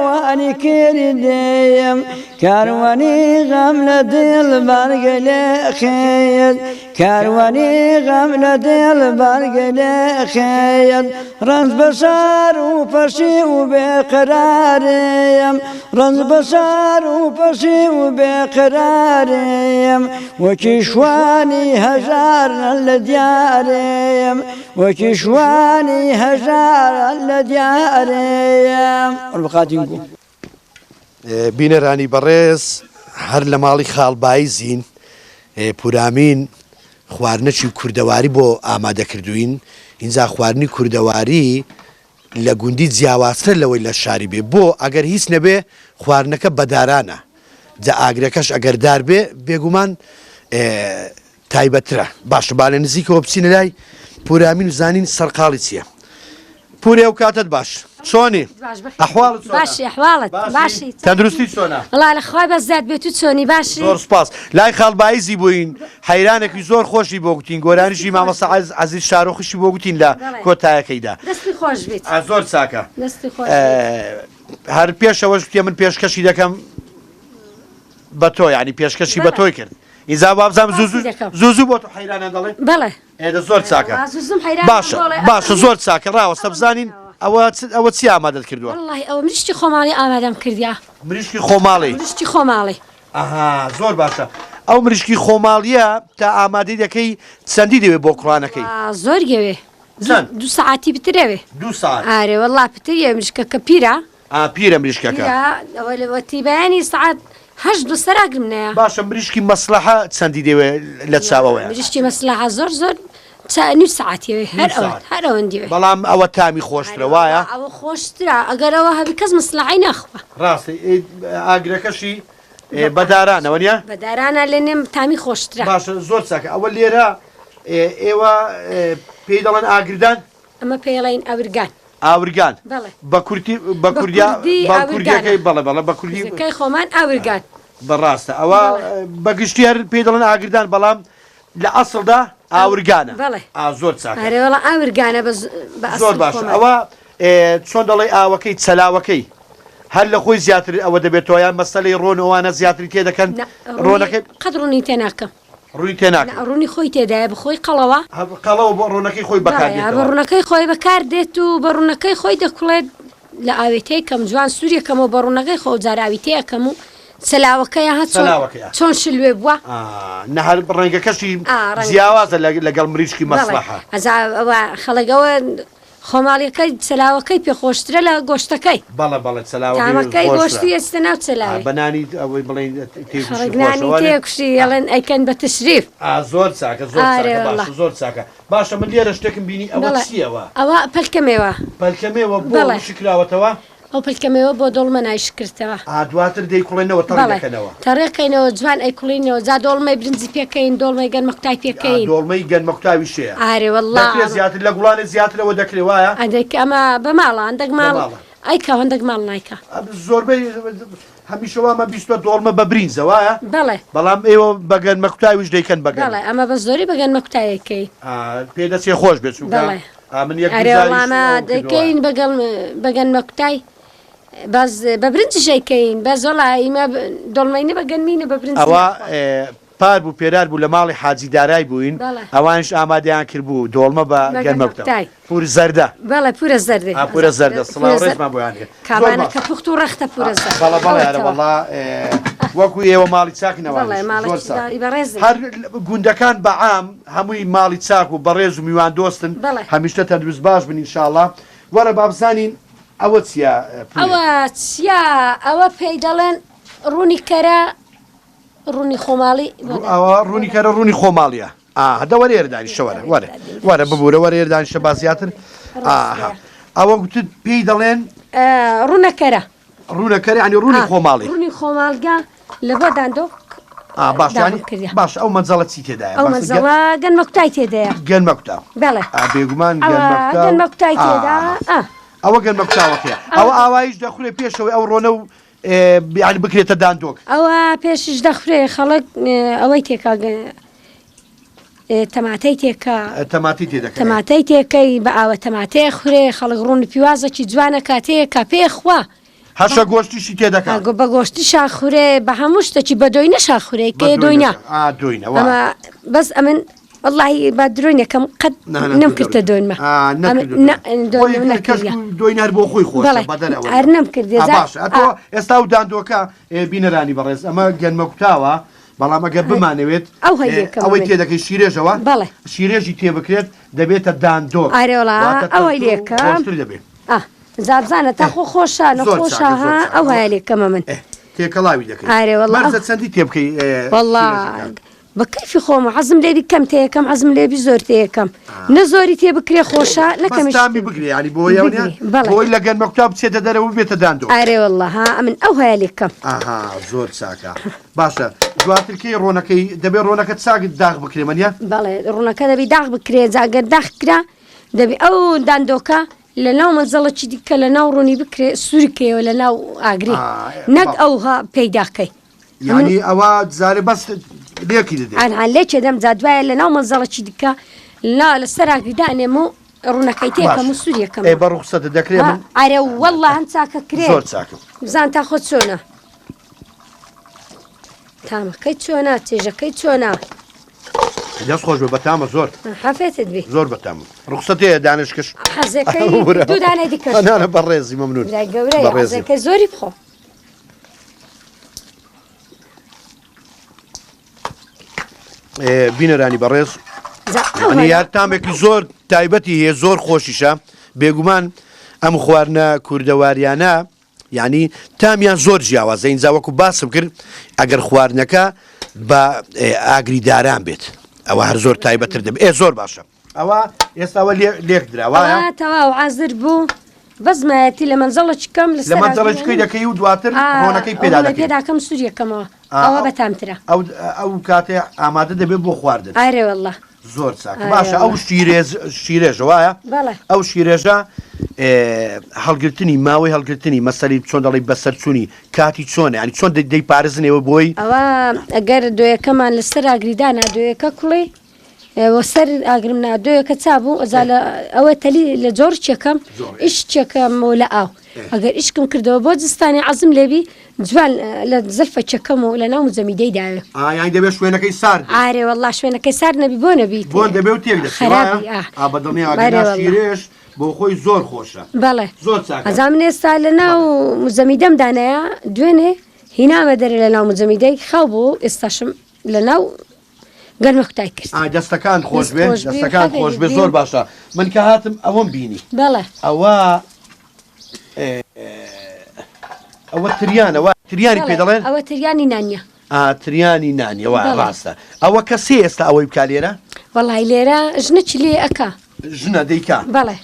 وانی کردیم کاروانی غم لدل برگل خید کاروانی غم لدل برگل خید رنز بسار و پسی و بقراریم رنز بسار و پسی و بقراریم و کشوانی هزار لدیاریم و کشوانی هزار لدیاریم البقاتینکو بینەرانی بەڕێز هەر لە ماڵی خاڵبایی زین پورامین خواردنەکی کوردەواری بۆ ئامادەکردوین اینجا خواردنی کوردەواری لە گوندی جیاوازتر لەوەی لە شاری بێ بۆ ئەگەر هیچ نەبێ خواردنەکە بەدارانە جا ئاگرەکەش ئەگەردار بێ بێگومان تایبەترە باشە با لە نزیکەوە بچینە لای پورامین و زانین سەرقاڵی چییە پورێ و کاتت باش چۆنی ئەحواڵت باشی ئەحواڵت باشی تەندروستی چۆنە وڵا لە خوای بەزات بێت و چۆنی باشی زۆر سپاس لای خاڵباییزی بووین حەیرانێکی زۆر خۆشی بۆ گوتین گۆرانیشی مامەستا عەزیز شارۆخشی بۆ گوتین لە کۆتایەکەیدا دەستی خۆش بێت زۆر چاکە دەستی خۆش هەر پێشەوەش پێ من پێشکەشی دەکەم بە تۆ یعنی پێشکەشی بە تۆی کرد ئیزا بابزانم زوو بۆ تۆ حەیرانە دەڵێ بەڵێ ئێدە زۆر چاکە باشە زۆر چاکە ڕاوەستە بزانین ئەوە چی ئامادەت کردووە وڵی ئەوە مریشتی خۆماڵی ئامادەم کردیا مریشکی خۆماڵی مریشتی خۆماڵی ئەها زۆر باشە ئەو مریشکی خۆماڵیە تا ئامادەی دەکەی چەندی دەوێت بۆ کوڕانەکەی زۆر گەوێ دو ساعتی بترەوێ 2 ساعت ئارێ وڵا پتریە مریشکەکە پیرە پیرە مریشکەکە ئەوەتی بەیانی سعات هەشت دو سەراگرم نەیە باشە مریشکی مەسلحە چەندی دەوێت لە چاوەوەیە مریشتی مەسلحە زۆر نی ساعتیەوە هەر ئەوەن دیوێ بەڵام ئەوە تامی خۆشترە وایە ئەوە خۆشترە ئەگەرەوە هەبی کەس مەسلحی ناخوە ڕاستی ئاگرەکەشی بەدارانەوە نیە بەدارانە لە نێم تامی خۆشترە باشە زۆر چاکە ئەوە لێرە ئێوە پێی دەڵێن ئاگردان ئەمە پێڵین ئەورگان ئاورگان بە کوردیەکەی بەڵێ بە کوردیەکەی خۆمان ئاورگان بەڕاستە ئەوە بەگشتی هەر پێی دەڵێن ئاگردان بەڵام لە ئەسڵدا ئاورگانە زۆر چاکەوەڵە ئاورگانە زۆر باشە ئەوە چۆن دەڵێ ئاوەکەی چەلاوەکەی هەر لە خۆی زیاتر ئەوە دەبێتەوە یان مەسەلەی ڕۆن ئەوانە زیاتری تێ دەکەن ڕۆنەکەی قەت ڕوونی تێناکەم ڕووی تێناکە ڕوونی خۆی تێدایە بخۆی قەڵەوە بۆ ڕوونەکەی خۆی بەکاردێت بە ڕوونەکەی خۆی بەکار دێت و بە ڕوونەکەی خۆی دەکوڵێت لە ئاوێتەیەکەم جوان سووریەکەم و بە ڕوونەکەی خۆ جاراویتەیەکەم و سەلاوەکەی چۆن شلوێ بووە نەهار ڕێنگەکەشی جیاوازە لەگەڵ مریشکی مەسلحە ئەوە خەڵگەوە خۆماڵیەکەی سەلاوەکەی پێخۆشترە لە گۆشتەکەی بەڵێ تامەکەی گۆشتی ئێستا ناو چەلاوی بەنانی ئەوەی بڵێن خەڵگنانی تێکوشتی ئەڵێن ئەیکەن بە تشریف زۆر چاکە زۆر چاکە باشە من لێرە شتێکم بینی ئەوە چیەوە ئەوە پەلکەمێوە بۆ شکراوەتەوە ئەو پلکەمەوە بۆ دۆڵمە نایشکردەوە دواتر دەیکوڵێنەوە تەڕێکەکەنەوە تەڕێکەینەوە جوان ئەیکوڵینەوە جا دۆڵمەی برنجی پێکەین دۆڵمەی گەنمەقتای پێکەین دۆڵمەی گەنمەقتاوی شەیە ئارێ وەڵڵا زیاتر لە گوڵانە زیاترەوە دەکرێ وایە ئەدەک ئەمە بە ماڵە هەندێک ماڵ ئەیکا هەندێک ماڵ نایکە زۆربەی هەمیشەوەمە بیستوە دۆڵمە بە برینزە وایە بەڵام ئێوە بە گەنمەقتاویش دەیکەن بەگەن ئەمە بە زۆری بە گەنمەقتایەکەی پێدەچێ خۆش بێت ئەرێوەڵامە دەکەین بە گەنمەقتای باز بە برنجشەکەین بە زۆڵا ئیمە دۆڵمەینە بە گەنمینە بە برنج ئەوە پار بوو پێدار بوو لە ماڵی حاجی دارای بووین ئەوانش ئامادەیان کرد بوو دۆڵمە بە گەنمەقتای پور زەردە بەڵێ پورە زەردە پورە زەردە سڵاو ڕێزمان بۆیان کابانەکە پوخت و ڕەختە پورە زەردە بەڵێ وەکو ئێوە ماڵی چاکنەوە هەر گوندەکان بەعام هەمووی ماڵی چاک و بەڕێز و میوان دۆستن هەمیشتە تەندروست باش بن ئینشاءڵڵا وەرە با بزانین ئەوە چییە؟ ئەوە چیا ئەوە پێی دەڵێن ڕوونی کەرە ڕوونی خۆماڵی ئەوە ڕوونی کەرە ڕوونی خۆماڵیە هەدە وەرێردانیشە وەرە ببوورە وەرێردانیشە بازیاتر ئەوە گوتت پێی دەڵێن ڕوونەکەرە ڕوونەکەر ینی ڕوونی خۆماڵی ڕوونی خۆماڵگا لە بۆ داندۆ باش ئەو مەنزەڵە چی تێدایە ئەو مەزەڵە گەنمە کوتای تێدایە گەنمە کوتا بەڵێ بێگومان گەنمە کوتای تێدا ئەوە گەنمە کوتاوەکەیە ئەوە ئاوایش دەخورێ پێشەوەی ئەو ڕۆنە و بیانی بکرێتە داندۆک ئەوە پێشش دەخورێ خەڵک ئەوەی تێکا تەماتەی تێکا تەماتەی تێکەی بە ئاوە تەماتەیە خورێ خەڵک ڕوون پیوازەکی جوانە کاتەیە کا پێ خوا هەشە گۆشتیشی تێدەکات بە گۆشتی شاخورێ بە هەموو شتێکی بە دۆی نەشاخورێ کێ دۆینە ئەمە بەس ئەمن والله با درۆینەکەم قەت نەم کردە دۆنمە دۆینار بۆ خۆی خۆش هەر نەم کردێ ئێستا و داندۆکە بینەرانی بەڕێز ئەمە گەنمە کوتاوە بەڵام ئەگەر بمانەوێت ئەوەی تێدەکەی شیرێژەوە شیرێژی تێبکرێت دەبێتە داندۆک ئەوەی لێکە دەبێت زابزانە تا خۆ خۆشە نەخۆشە ئەو هەیە لێکەمە من تێکەڵاوی دەکەیت مەرزە چەندی تێ بکەی بە کەیفی خۆمە حەزم لێبی کەم تەیەکەم حەزم لێبی زۆر تەیەکەم نە زۆری تێ بکرێ خۆشە نەکەمی بگرێ ینی بۆی لە گەنمە کوتا بچێتە دەرەوە بێتە داندۆ ئارێوەڵڵە من ئەو هەیە لێکەم زۆر چاکە باشە دواترکەی ڕۆنەکەی دەبێت ڕۆنەکە چاکت داغ بکرێ منە بەڵێ ڕوونەکە دەبی داغ بکرێ جاگەر داغکرا دەبی ئەو داندۆکە لە ناو مەزەڵەکی دیکە لە ناو ڕوونی بکرێ سوورکەوە لە ناو ئاگری نەک ئەوها پەیداکەی ینی ئەوە زارێ بەس لێکی دەدێت لێکێ دەم جادوایە لە ناو مەزەڵەکی دیکە لەسەر ئاگریدانێم و ڕوونەکەی تێکەم و سووریەکەم بە ڕوخسەتە دەکرێت من ئارێ وەڵڵا هەم چاکە کرێ زۆر چاکە بزان تا خۆت چۆنە تامەکەی چۆنە چێژەکەی چۆنە دەست خۆش بە بەتامە زۆر حەفێتت بێ زۆر بەتامە ڕوخسەتەیە دانشکش حەزەکەی دوو دانەی دیکەش بەڕێزی مەمنون گەورەی حەزەکەی زۆری بخۆ بینەرانی بەڕێز یار تامێکی زۆر تایبەتی هەیە زۆر خۆشیشە بێگومان ئەم خواردنە کوردەواریانە یعنی تامیان زۆر جیاوازە ئینجا وەکو باسم کرد ئەگەر خواردنەکە بە ئاگریداران بێت ئەوە هەر زۆر تایبەتر دەبێت زۆر باشە ئەوە ئێستاوە لێک دراوایە تەواو حازر بوو بەزمایەتی لە مەنزەڵەچکەم لە مەنزەڵەچکەی دەکەی و دواتر ڕۆنەکەی پێداکەم سووریەکەمەوە ئەوە بەتامترە ئەو کاتێ ئامادە دەبێت بۆ خواردن ئارێوەڵڵە زۆر چاکە باشە ئەو شیرێژە وایە ئەو شیرێژە هەڵگرتنی ماوەی هەڵگرتنی مەسەری چۆن دەڵی بەسەرچوونی کاتی چۆنە ینی چۆن دەی پارێزنەوە بۆی ئەوە ئەگەر دۆیەکەمان لەسەر ئاگریدانا دۆیەکە کوڵێ وەسەر ئاگرم نادۆیەکە چابوو ئەزالە ئەوە تەلی لە جۆرچێکەکەم ئیشچێکەمەوە لە ئاو ئەگەر ئیشکم کردەوە بۆ جستانی عەزم لێبی جوان لە زەلفە چەکەم و لە ناو زەمیدەی داوێ یانی دەبێت شوێنەکەی سارد ئارێ وەڵڵا شوێنەکەی سار نەبی بۆ نەبیت بۆ دەبێت و تێک دەخرابی شیرێش بۆ خۆی زۆر خۆشە بەڵێ زۆر چاکە ئەزام نێستا لە ناو زەمیدەم دانەیە دوێنێ هینامە دەرێ لە ناو زەمیدەی خاو بوو ئێستاشم لە ناو گەرمە کوتای کرد دەستەکان خۆش بێ دەستەکان خۆش بێ زۆر باشە من کە هاتم ئەوەم بینی بەڵێ ئەوە تریانەوە تریانی پێ دەڵێن ئەوە تریانی نانیە تریانی نانیەوە ڕاستە ئەوە کەسێ ئێستا ئەوەی بکا لێرە وەڵای لێرە ژنەچی لێ ئەکا ژنە دەیکا بەڵێ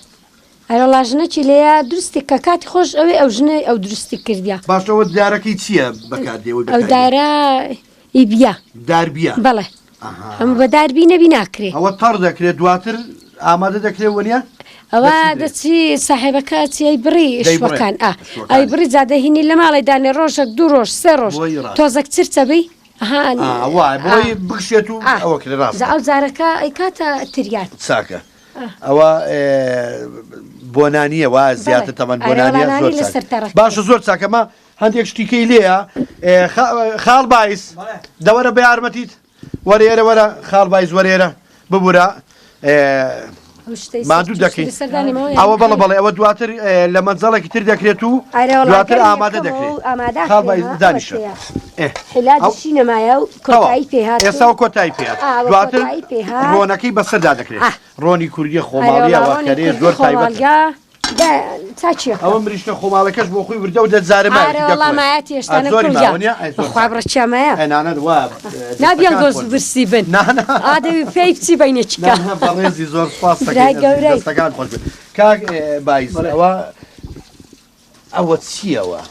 ئەرەڵا ژنەچی لێە درستی کە کاتی خۆش ئەوێ ئەو ژنە ئەو درستی کردیا باشەوە دارەکەی چییە بەکاردێەوە ئەو دارە ئیبیا داربیە بەڵێ ئەم بە داربی نەبی ناکرێ ئەوە تەڕ دەکرێت دواتر ئامادە دەکرێت وەنیە ئەوە دەچی ساحێبەکە چی بڕی شوەکان ئەی بڕی جادەهینی لە ماڵی دانێ ڕۆژێک دوو ڕۆژ سێ ڕۆژ تۆزەک چرچەبی بۆی بکشێت و ئەوە کرێ ڕاست ئەو جارەکە ئەی کاتە تریات چاکە ئەوە بۆنانیە وا زیاتر تەمەەن بۆنانیە زۆر باشە زۆر چاکەمە هەندێک شتیکەی لێیە خاڵ باعیس دەوەرە بە یارمەتیت وەرێرە وەرە خاڵ باعیس وەرێرە ببوورە مادوو دەکەیت ئەوە بەڵە بەڵێ ئەوە دواتر لە مەنزەڵێکی تر دەکرێت و دواتر ئامادە دەکرێت دانیشە ئێستاوە کۆتایی پێات دواتر ڕۆنەکەی بەسەردا دەکرێت ڕۆنی کوردی خۆماڵیەوە کەرێ زۆر تایبەت ئەوە مریشتە خۆماڵەکەش بۆ خۆی وردە و دەزارمایەتێشتانەڕچەمەیە نابیان گۆز برسی بن ئادەوی پێی بچی بینێکیکە بەڕێزی زۆر سپاس دەستەکان خۆش کاک باعیس ئەوە ئەوە چیەوە؟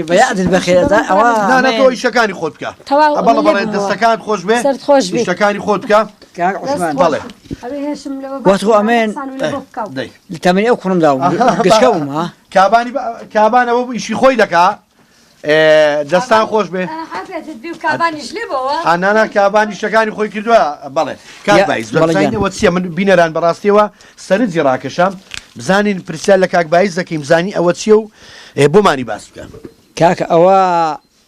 بەیادت بەخێرە ئەوە نانە تۆ ئیشەکانی خۆت بکە بەڵێ بەڵێ دەستەکان خۆش بێ ئیشەکانی خۆت بکە بەڵێ وەتۆ ئەمێن تەمەنی ئەو کوڕمدا گشتەوم ها کابانەوە ئیشی خۆی دەکا دەستان خۆش بێ ئەنانا کابانی شەکانی خۆی کردووە بەڵێ کاکبایزەوە چیە من بینەران بەڕاستیەوە سەرنجی ڕاکەشام بزانین پرسیار لە کاکبایز دەکەیم زانی ئەوە چیە و بۆمانی باس بکە کاکە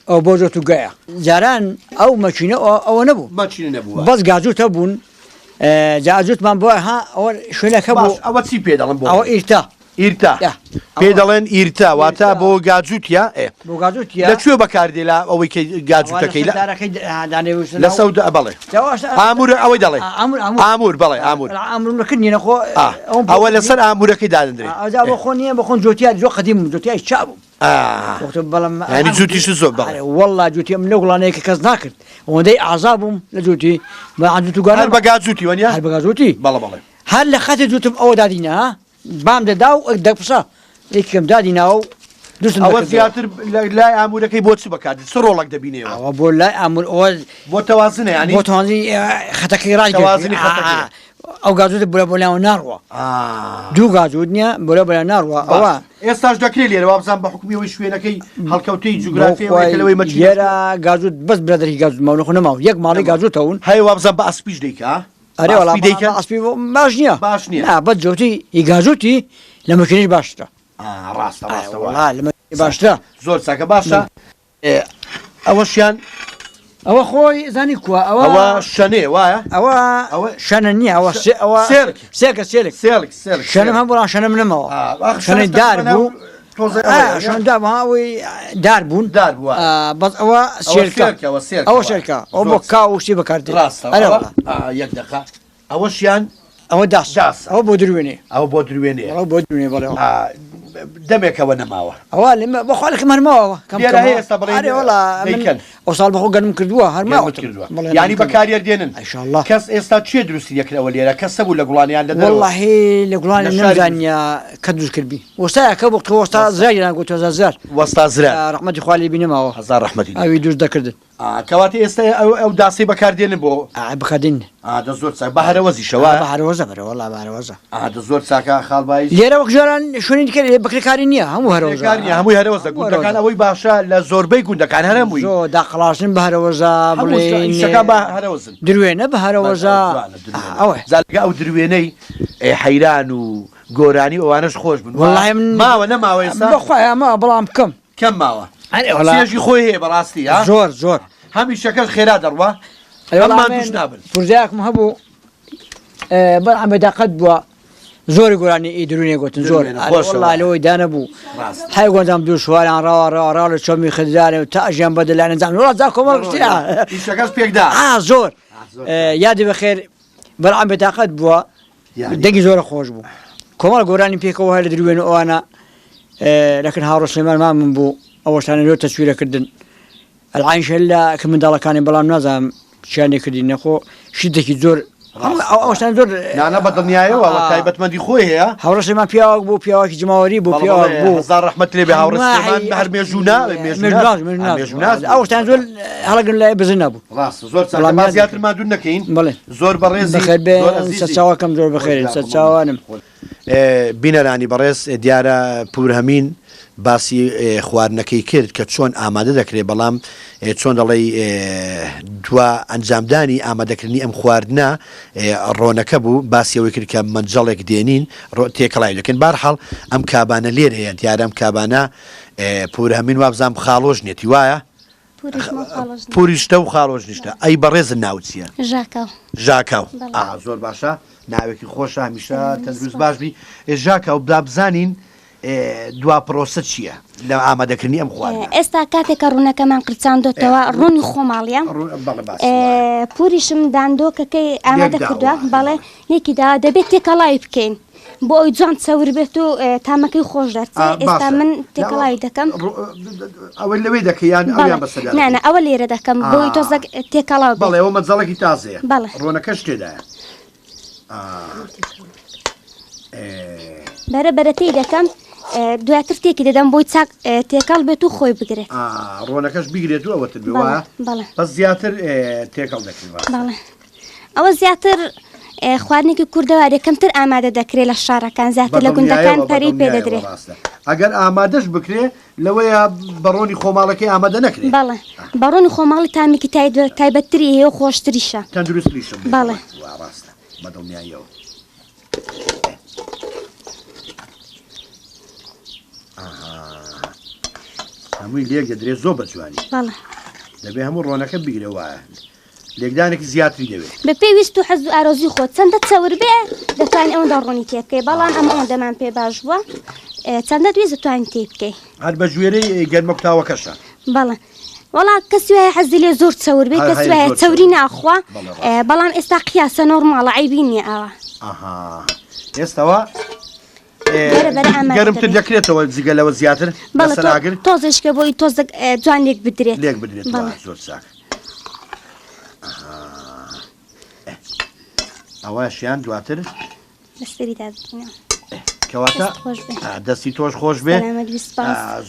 ئەو بۆ جۆ و گەیە جاران ئەو مەچینە ئەوە نەبوو ماچینە نەبووە بەس گاجوتە بوون جاجوتمان بۆ ها ئەوە شوێنەکە بوو ئەوە چی پێ دەڵم بۆ ئەوە ئیرتا ئیرتا پێ دەڵێن ئیرتا واتە بۆ گاجووتە بۆ گاجوتە لەکوێ بەکاردێ لە ئەوەی گاجووتەکەی لە سەودا بەڵێ ئامورە ئەوەی دەڵێ ئامور بەڵێ ئامورکردنیە خۆ ئەوە لەسەر ئامورەکەی دادەندرێت بۆ خۆ نییە بە خۆن جوتیان زۆ قەدیم جوتیای چابوو بەڵام ینی جوتیش زۆر بەڵێ وەڵا جوتی ئەم لە وڵانەیەکە کەس ناکرد ئەوەندەی ئازا بووم لە جوتی هەر بە گاجووتی وەنیا هەر بە گاجوتی بەڵێ بەڵێ هەر لە خەتە جوتم ئەوە دادینە بام دەدا و دەپسە یەکێم دادیناوە ئەوە زیاتر لای ئامورەکەی بۆ چ بەکاردێت چ ڕۆڵک دەبینێەوە ئەوە بۆ لای ئامور بۆ تەوازنە ینی بۆ توانزی خەتەکەی ڕای ئەو گاجوتە بۆ بۆ لایەوە ناڕوە دوو گاجوت نییە بۆ بەلا ناڕوە ئەوە ئێستاش دەکرێت لێرەوە بزان بە حکومیەوەی شوێنەکەی هەڵکەوتەی جوگرافیەوەی مەچ لێرە گاجوت بەس برادری گاجوت ماونە خۆ نەماوە یەک ماڵی گاجوتەون هەیە بزان بە ئەسپیش دەیکا ئەرێ وەڵام ئەسپی باش نییە باش نییە بە جوتی هی گاجوتی لە مەکێنیش باشترە ڕاستە باشترە زۆر چاکە باشە ئەوەشیان ئەوە خۆی زانی کووە ئەوە شەنێ وایە ئەوە شەنە نییە ئەوە سێکە سێلێک شەنم هەم بڵان شەنم نەمەوە شەنەی دار بوو ئەوی دار بوون بەس ئەوە ئەوە شێرکە ئەو بۆ کاوشتی بەکاردێت یەک دقا ئەوەشیان ئەوە داس ئەوە بۆ دروێنێ ئەو بۆ دروێنێ ئەو بۆ دروێنێ بەڵێ دەمێکەوە نەماوە ئەوە بەخواڵێکم هەرماوە ئەو ساڵ بەخۆ گەنم کردووە هەرماوە کردووە ینی بەکارێر دێنن کەس ئێستا چێ دروستی دەکرەوە لێرە کەسە بوو لە گوڵانیان دەدەن وەڵڵاهی لە گوڵانی نەزانیا کە دروست کردبی وەستایەکە بۆ وەستا زرای ناگوتۆ زار وەستا زرا ڕەحمەتی خوالی بینەماوە هەزار ڕەحمەتی ئەوی دروست دەکردن کەواتی ئێستا ئەو داسی بەکاردێنن بۆ بەکاردێن زۆر چاک بە هەرەوەزیشەوە هەرەوەزە بەرەوەڵا بارەوەزە زۆر چاکە خاڵبایی لێرە وەک جۆران شوێنی دیکە بەکرێکاری نییە هەموو هەرەوەزە هەمووی هەرەوەزە گوندەکان ئەوەی باشە لە زۆربەی گوندەکان هەرەمووی داخڵاشن بە هەرەوەزە هەرەوەزن دروێنە بە هەرەوەزە ئەوە زالگە ئەو دروێنەی حەیران و گۆرانی ئەوانش خۆش بن وەڵای ماوە نەماوە ئێستا بەخوای ئەمە بەڵام کەم ماوە سێژی خۆی هەیە بەڕاستی زۆر هەمیشەکەش خێرا دەڕوا ئەمان توش نابن پرزایەکم هەبوو بەڵام بەداقەت بووە زۆری گۆرانی ئیدرونێ گوتن زۆر لەوەی دانەبوو هەر گۆندام دوو شواران ڕاوە لە چۆمی خدرانێ و تا ئەژیان بەدەلانە زان وڵات کۆمەڵشتیەکەس پێکدا زۆر یادی بەخێر بەڵام بەداقەت بووە دەنگی زۆرە خۆش بوو کۆمەڵ گۆرانی پێکەوە هەر لە دروێن ئەوانە لەکن هاوڕۆ سلێمان مامن بوو ئەوەشتانە لۆ تەسویرەکردن ئەلعینشە لە کە منداڵەکانی بەڵام نازانم چیانێ کردی نەخۆ شیدێکی زۆر ئەوشتان زۆر نانە بە دڵنیایەوە تایبەتمەندی خۆی هەیە هاوڕە سلێمان پیاوەک بوو پیاوەکی جماوەری بوو پیاوەک بوو هەزار ڕەحمەت لێ بێ هاوڕە سلێمان هەر مێژوونا ئەوشتان زۆر هەڵەگرن لای بزن نەبوو ڕاست زۆر زیاتر مادوون نەکەین بڵێ زۆر بەڕێزی سەرچاوەکەم زۆر بەخێرن سەرچاوانم بینەرانی بەڕێز دیارە پورهەمین باسی خواردنەکەی کرد کە چۆن ئامادە دەکرێت بەڵام چۆن دەڵێ دوا ئەنجامدانی ئامادەکردنی ئەم خواردنە ڕۆنەکە بوو باسیەوەی کرد کە منجەڵێک دێنین تێکەڵای دەکەن بارحاڵ ئەم کابانە لێر هەیە دیارە ئەم کابانە پورهەمین وابزانام خاڵۆژ نێتی وایە پوریشتە و خاڵۆژ نیشتە ئەی بەڕێزن ناو چییە ژاکاو زۆر باشە ناوێکی خۆشە هەمیشە تەندروست باشبی ژاکاو بزانین دوا پرۆسە چییە لە ئامادەکردنی ئەم خواردنە ئێستا کاتێکە ڕوونەکەمان قرچاندۆتەوە ڕوونی خۆماڵیە پوریشم داندۆکەکەی ئامادە کردووە بەڵێ یەکیدا دەبێت تێکەڵای بکەین بۆ ئەوی جوان چەور بێت و تامەکەی خۆش دەرچێ ئێستا من تێکەڵای دەکەم ئەوە لەوێ دەکەیان نانە ئەوە لێرە دەکەم بۆی تۆزە تێکەڵاو بەڵێ ئەوە مەجەڵێکی تازەیە ڕۆنەکەش تێدایە بەرەبەرەتی دەکەم دواتر تێکی دەدەم بۆی چاک تێکەڵ بێت و خۆی بگرێت ڕۆنەکەش بگرێت و ئەوەتر بێ وایە بەس زیاتر تێکەڵ دەکرێت بەڵێ ئەوە زیاتر خواردنێکی کوردەوە کەمتر ئامادە دەکرێت لە شارەکان زیاتر لە گوندەکان پەری پێدەدرێت ئەگەر ئامادەش بکرێ لەوەیە بەڕۆنی خۆماڵەکەی ئامادە نەکرێت بەڵێ بەڕۆنی خۆماڵی تامێکی تایبەتتری هەیە و خۆشتریشە تەندروستریشە بەڵێ ڕاستە بەدڵنیاییەوە هەمووی لێک دەدرێت زۆر بەجوانی بەڵێ دەبێ هەموو ڕۆنەکە بگرێ وایە لێکدانێکی زیاتری دەوێت بە پێویست و حەز و ئارۆزی خۆت چەندە چەور بێ دەتوانین ئەوەندا ڕۆنی تێ بکەی بەڵام ئەمە ئەوەندەمان پێ باش بووە چەندە دوێ دەتوانین تێ بکەی هەر بە ژوێرەی گەرمە قوتاوەکەشە بەڵێ وڵا کەسی وایە حەزی لێ زۆر چەور بێ کەسی وایە چەوری ناخوا بەڵام ئێستا قیاسە نۆرماڵە عیبی نییە ئەوە ئێستاوە گەرمتر دەکرێتەوە جگە لەوە زیاتر بەڵێ تۆزشکە بۆی تۆز جوان لێک بدرێت لێک بدرێت زۆر چاک ئەوە شیان دواتر کەواتە دەستی تۆش خۆش بێ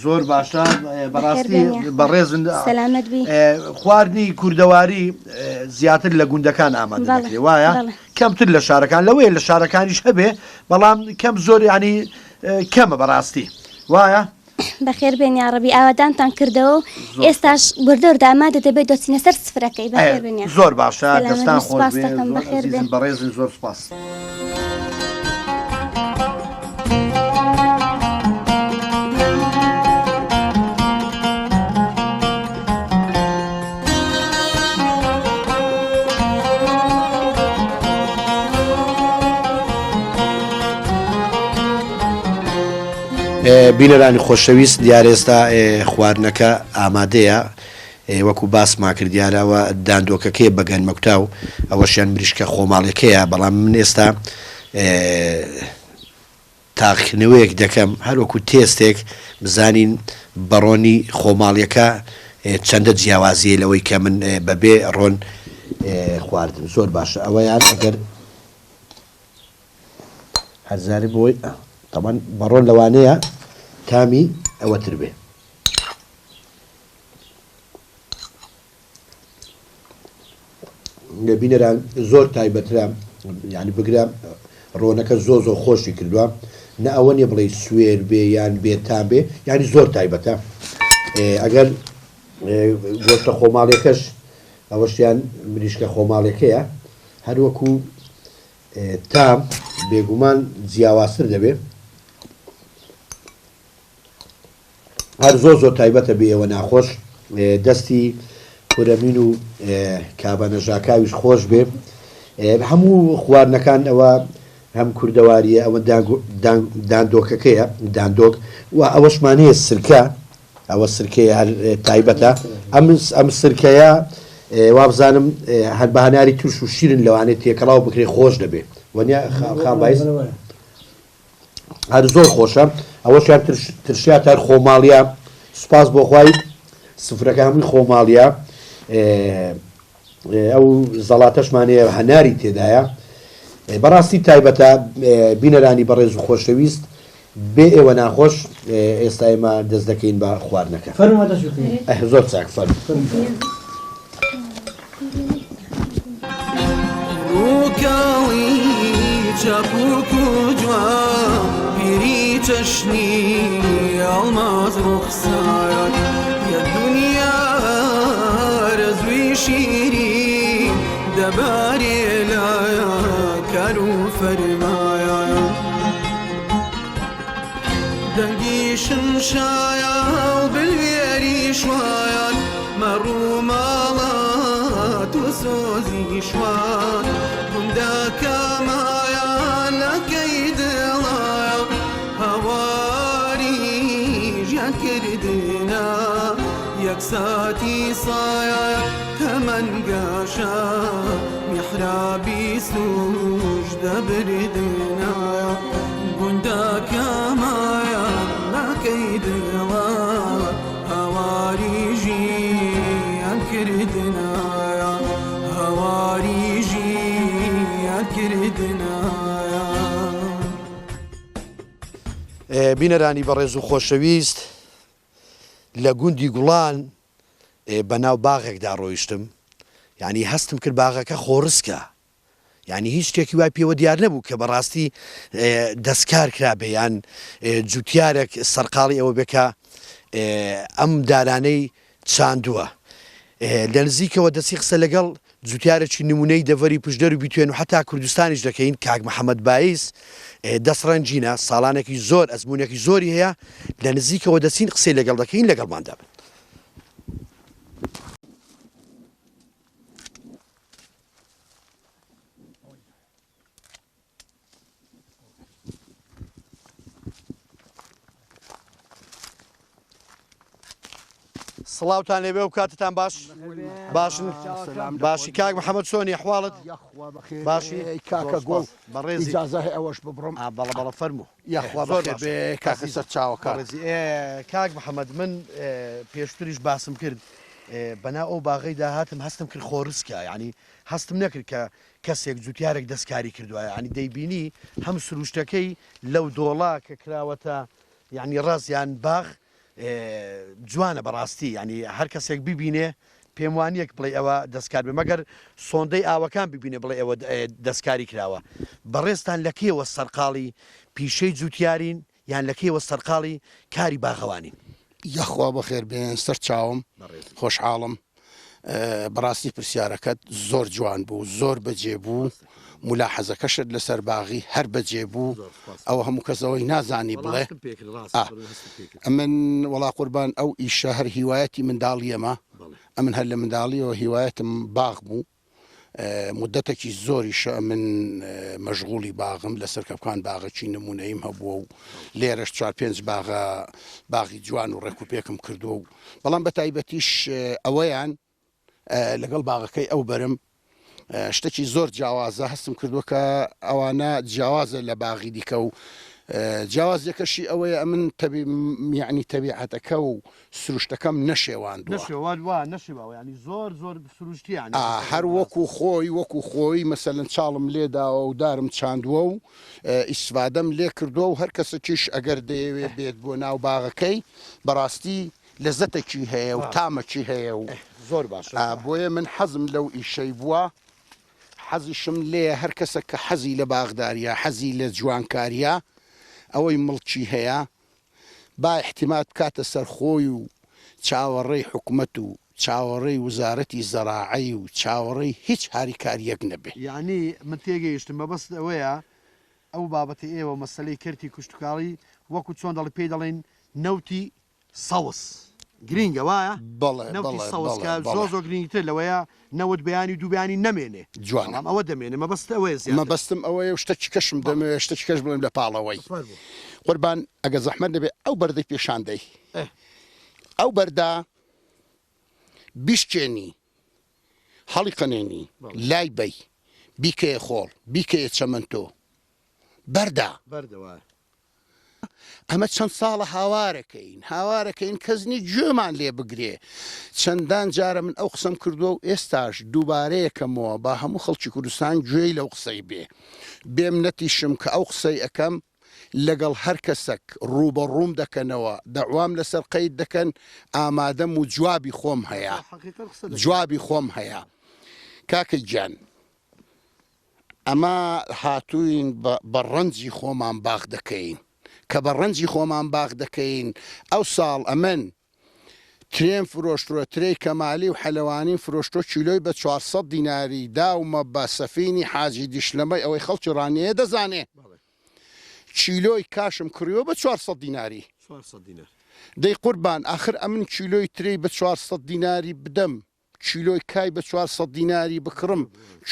زۆر باشە بەڕاستی بەڕێزن خواردنی کوردەواری زیاتر لە گوندەکان ئامادە دەکرێت وایە کەمتر لە شارەکان لەوەیە لە شارەکانیش هەبێ بەڵام کەم زۆر ینی کەمە بەڕاستی وایە بەخێر بێن یاڕەبی ئاوادانتان کردەوە و ئێستاش بردەوردە ئامادە دەبێت دۆچینە سەر سفرەکەی بەخێر بێنە زۆر باشە دەستان خۆش بەڕێزن زۆر سپاس. بینەرانی خۆشەویست دیارە ئێستا خواردنەکە ئامادەیە وەکو باسما کردیارەوە داندۆکەکەی بەگەنمەکوتا و ئەوەشیان مریشکە خۆماڵەکەیە بەڵام من ئێستا تاقیکردنەوەیەک دەکەم هەروەکو تێستێک بزانین بەڕۆنی خۆماڵیەکە چەندە جیاوازیە لەوەی کە من بەبێ ڕۆن خواردن زۆر باشە ئەوەیان ئەگەر هەرزاری بۆی طبعا بەڕۆن لەوانەیە تامی ئەوەتر بێ بینەران زۆر تایبەترە یعنی بگرە ڕۆنەکە زۆر خۆشی کردووە نە ئەوە نیە بڵێ سوێر بێ یان بێتان بێ یعنی زۆر تایبەتە ئەگەر گۆشتە خۆماڵێکەش ئەوەشیان مریشکە خۆماڵێکەیە هەروەکو تام بێگومان جیاوازتر دەبێت هەر زۆر تایبەتە بێ ئەوە ناخۆش دەستی کورەمین و کابانەژاکاویش خۆش بێ هەموو خواردنەکان ئەوە هەم کوردەواریە ئەوە داندۆکەکەیە داندۆک و ئەوەشمانەیە سرکە ئەوە سرکەیە هەر تایبەتە ئەم سرکەیە وابزانم هەر بەهاناری توش و شیرن لەوانێت تێکەڵاو بکرێ خۆش دەبێ وەنیا خابایز هەر زۆر خۆشە ئەوەشیان ترشیات هەر خۆماڵیە سوپاس بۆ خوای سفرەکە هەمووی خۆماڵیە ئەو زەڵاتەشمانەیە هەناری تێدایە بەڕاستی تایبەتە بینەرانی بەڕێز و خۆشەویست بێ ئێوە ناخۆش ئێستا ئێمە دەست دەکەین بە خواردنەکە زۆر چاک فەرمو چاپوک و جوان پیری چشنی ئەڵماز ڕوخسار یە دنیا رەزوی شیری دەبارێ لایە کار و فەرمایە دەنگی شمشایە و بلوێری شوایان مەڕوو ماڵات و سۆزی شوان گوندەکە ساتی سایە تەمەنگەشە میحرابی سوش دەبردنە گوندەکە مایە ناکەی دڵە هەواری ژیان کردنایە هەواری ژیان کردنایە بینەرانی بەڕێز و خۆشەویست لە گوندی گوڵان بەناو باغێکدا ڕۆیشتم یعنی هەستم کرد باغەکە خۆڕسکە یعنی هیچ شتێکی وای پێوە دیار نەبوو کە بەڕاستی دەستکار کرابێ یان جوتیارێک سەرقاڵی ئەوە بێکە ئەم دارانەی چاندووە لە نزیکەوە دەسی قسە لەگەڵ جوتیارێکی نمونەی دەڤەری پشدەر و بیتوێن و حتا کوردستانیش دەکەین کاک محەممەد باعیس دەسڕەنجینە ساڵانێکی زۆر ئەزمونێکی زۆری هەیە لە نزیکەوە دەچین قسەی لەگەڵ دەکەین لەگەڵماندا بن. سڵاوتان لێبێ و کاتتان باشن باشی کاک محەممەد چۆنی ئەحواڵت باشی کاکە گۆڵ بەڕێزی ئیجازە ئەوەش ببڕم بەڵە فەرموو یاخوا بێ کاکی سەر چاوەکە کاک محەممەد من پێشتریش باسم کرد بەنا ئەو باغی داهاتم هەستم کرد خۆڕسکە ینی هەستم نەکرد کە کەسێک جوتیارێک دەستکاری کردووە ینی دەیبینی هەم سروشتەکەی لەو دۆڵا کە کراوەتە ینی ڕاستیان باغ جوانە بەڕاستی ینی هەر کەسێک ببینێ پێم وانیەک بڵێ ئەوە دەستکار بێ مەگەر سۆندەی ئاوەکان ببینێ بڵێ ئەوە دەستکاری کراوە بەڕێستان لەکێوە سەرقاڵی پیشەی جوتیارین یان لەکێوە سەرقاڵی کاری باغەوانین یەخوا بەخێر بێن سەر چاوم خۆشحاڵم بەڕاستی پرسیارەکەت زۆر جوان بوو زۆر بەجێ بوو ملاحەزەکەشت لەسەر باغی هەر بەجێ بوو ئەوە هەموو کەسەوەی نازانی بڵێ من وڵا قوربان ئەو ئیشە هەر هیوایەتی منداڵیەمە ئەمن هەر لە منداڵیەوە هیوایەتم باغ بوو مدەتێکی زۆریشە من مەشغوڵی باغم لەسەر کەپکان باغەکی نمونەیم هەبووە و لێرەش 4-5 باغی جوان و ڕێکوپێکم کردووە و بەڵام بە تایبەتیش ئەوەیان لەگەڵ باغەکەی ئەو بەرم شتێکی زۆر جیاوازە هەستم کردووە کە ئەوانە جیاوازە لە باغی دیکە و جیاوازەکەشی ئەوەیە ئەمن یعنی تەبیعەتەکە و سروشتەکەم نەشێواندووە ینی زۆر سروشتی هەر وەکو خۆی مەسەلەن چاڵم لێداوە و دارم چاندووە و ئیسفادەم لێ کردووە و هەر کەسێکیش ئەگەر دەیەوێت بێت بۆ ناو باغەکەی بەڕاستی لەزەتێکی هەیە و تامەکی هەیە و زۆر باش بۆیە من حەزم لەو ئیشەی بووە حەزیشم لێ هەر کەسە کە حەزی لە باغداریە حەزی لە جوانکاریە ئەوەی مڵکی هەیە با احتیمات بکاتە سەرخۆی و چاوەڕێی حکوومەت و چاوەڕێی وزارەتی زەراعی و چاوەڕێی هیچ هاریکاریەک نەبێ یعنی من تێگەیشتم بەبەست ئەوەیە ئەو بابەتی ئێوە مەسلەی کردی کوشتتوکاڵی وەکو چۆن دەڵی پێی دەڵێن نەوتی سەوس گرینگە وایە زۆ گرنگتر لەوەیە نەوت بەیانی دووبیانی نەمێنێ جوانم ئەوە دەمێنێ مەبەست ئەوەیە مەبەستم ئەوەیە شتێکی کەشم دەمێ شتێکی کەش بڵێم لە پاڵەوەی قوربان ئەگە زەحمەت نەبێ ئەو بەردەی پێشاندەی ئەو بەردا بیشکێنی هەڵی قەنێنی لای بەی بیکەیە خۆڵ بیکەیە چەمەندۆ بەردا ئەمە چەند ساڵە هاوارەکەین کەزنی گوێمان لێ بگرێ چەندان جارە من ئەو قسەم کردووە و ئێستاش دووبارەیەکەمەوە با هەموو خەڵکی کوردستان گوێی لەو قسەی بێم نەتیشم کە ئەو قسەی ئەەکەم لەگەڵ هەر کەسێک ڕوبەڕووم دەکەنەوە دەعوام لەسەر قەید دەکەن ئامادەم و جوابی خۆم هەیە کاکەی گیان ئەمە هاتووین بە ڕەنجی خۆمان باغ دەکەین کە بە ڕەنجی خۆمان باغ دەکەین ئەو ساڵ ئەمن ترێن فرۆشتووە ترەی کەمالی و حەلەوانی فرۆشتۆ کیلۆی بە 400 دیناری داومە بە سەفینی حاجی دیشلەمەی ئەوەی خەڵکی ڕانیەیە دەزانێ کیلۆی کاشم کڕیەوە بە 400 دیناری دەی قوربان ئاخر ئەمن کیلۆی ترەی بە 400 دیناری بدەم کیلۆی کای بە 400 دیناری بکڕم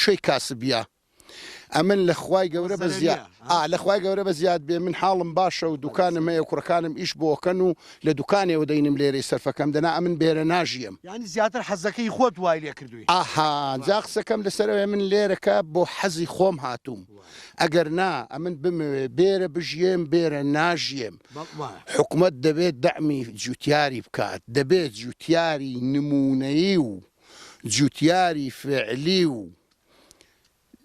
شەی کاسبیە ئەمن لە خوای گەورە بە زیاد بێ من حاڵم باشە و دوکانم هەیە کوڕەکانم ئیش بۆکەن و لە دوکانێەوە دەینم لێرەی سەرفەکەم دەنا ئەمن بێرە ناژیم ینی زیاتر حەزەکەی خۆت وای لێ کردووی جا قسەکەم لەسەرەوەی من لێرەکە بۆ حەزی خۆم هاتووم ئەگەر نا ئەمن بمەوێ بێرە بژێم بێرە ناژیم حکوومەت دەبێت دەعمی جوتیاری بکات دەبێت جوتیاری نمونەیی و جوتیاری فعلی و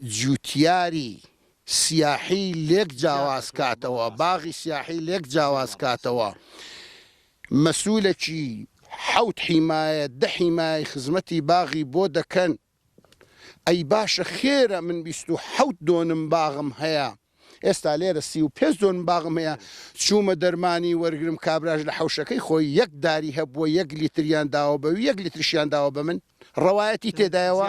جوتیاری سیاحی لێک جیاواز کاتەوە باغی سیاحی لێک جیاواز کاتەوە مەسوولێکی حوت حیمایە دە حیمای خزمەتی باغی بۆ دەکەن ئەی باشە خێرە من 27 دۆنم باغم هەیە ئێستا لێرە 35 دۆن باغم هەیە چوومە دەرمانی وەرگرم کابراژ لە حوشەکەی خۆی یەک داری هەبووە 1 لیتریان داوە بە 1 لیترشیان داوە بە من ڕەوایەتی تێدایەوە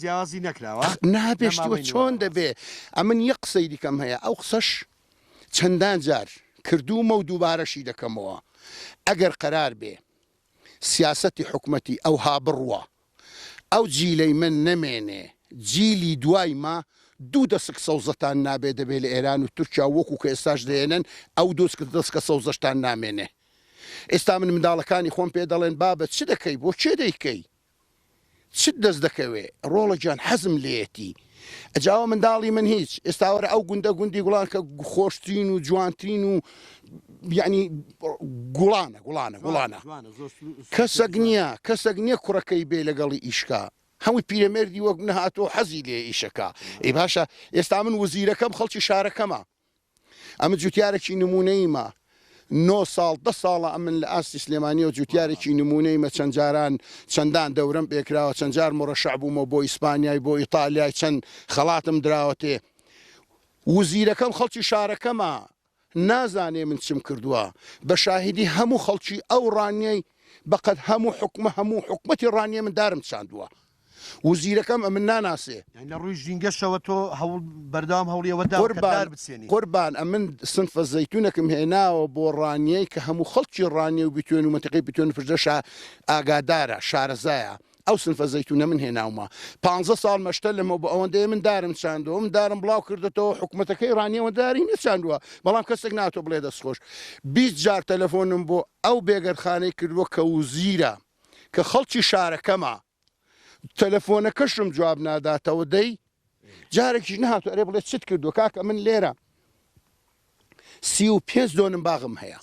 جیاوازی نەکراوە نابێشتوە چۆن دەبێ ئەمن یەک قسەی دیکەم هەیە ئەو قسەش چەندان جار کردومە و دووبارەشی دەکەمەوە ئەگەر قەرار بێ سیاسەتی حکومەتی ئەو هابڕوە ئەو جیلەی من نەمێنێ جیلی دوای ما دوو دەسک سەوزەتان نابێ دەبێت لە ئێران و تورکیا وەکو کە ئێستاش دێنن ئەو دەستکە سەوزەشتان نامێنێ ئێستا من منداڵەکانی خۆم پێ دەڵێن بابەت چ دەکەی بۆ چێ دەیکەی چت دەست دەکەوێ ڕۆڵە گیان حەزم لێتی ئەجاوە منداڵی من هیچ ئێستاوەرە ئەو گوندە گوندی گوڵان کە خۆشترین و جوانترین و یعنی گوڵانە کەسەک نییە کوڕەکەی بێ لەگەڵی ئیشکا هەمووی پیرەمێردی وەک نەهاتۆ حەزی لێ ئیشەکە ئەی باشە ئێستا من وەزیرەکەم خەڵکی شارەکەمە ئەمە جوتیارێکی نمونەیمە 9 ساڵ 10 ساڵە ئەمن لە ئاستی سلێمانی و جوتیارێکی نمونەیمە چەند جاران چەندان دەورم پێکراوە چەند جار مڕەشەع بوومە بۆ ئیسپانیای بۆ ئیتالیای چەند خەڵاتم دراوە تێ وزیرەکەم خەڵکی شارەکەمە نازانێ من چم کردووە بە شاهدی هەموو خەڵکی ئەو ڕانیەی بەقەت هەموو حکومەتی ڕانیە من دارم چاندووە وزیرەکەم ئەمن ناناسێ لە ڕووی ژینگەشەوە تۆ بەردەوام هەوڵیەوەدا بچێنی قوربان ئەمن سنفە زەیتونەکەم هێناوە بۆ ڕانیەی کە هەموو خەڵکی ڕانیە و بتوێن و منتەقەی بتوێن پردەشە ئاگادارە شارەزایە ئەو سنفە زەیتونە من هێناومە 15 ساڵ مەشتە لەمە بۆ ئەوەندەیە من دارم چاندەوە من دارم بڵاو کردێتەوە حکوومەتەکەی ڕانیەوە داری نەچاندووە بەڵام کەسێک ناتۆ بڵێ دەستخۆش 20 جار تەلەفۆنم بۆ ئەو بێگەرخانەی کردووە کە وزیرە کە خەڵکی شارەکەمە تەلەفۆنەکەشم جواب ناداتەوە دەی جارێکی نهاتۆ ئەرێ بڵێ چت کردووە کاکە من لێرە 35 دۆنم باغم هەیە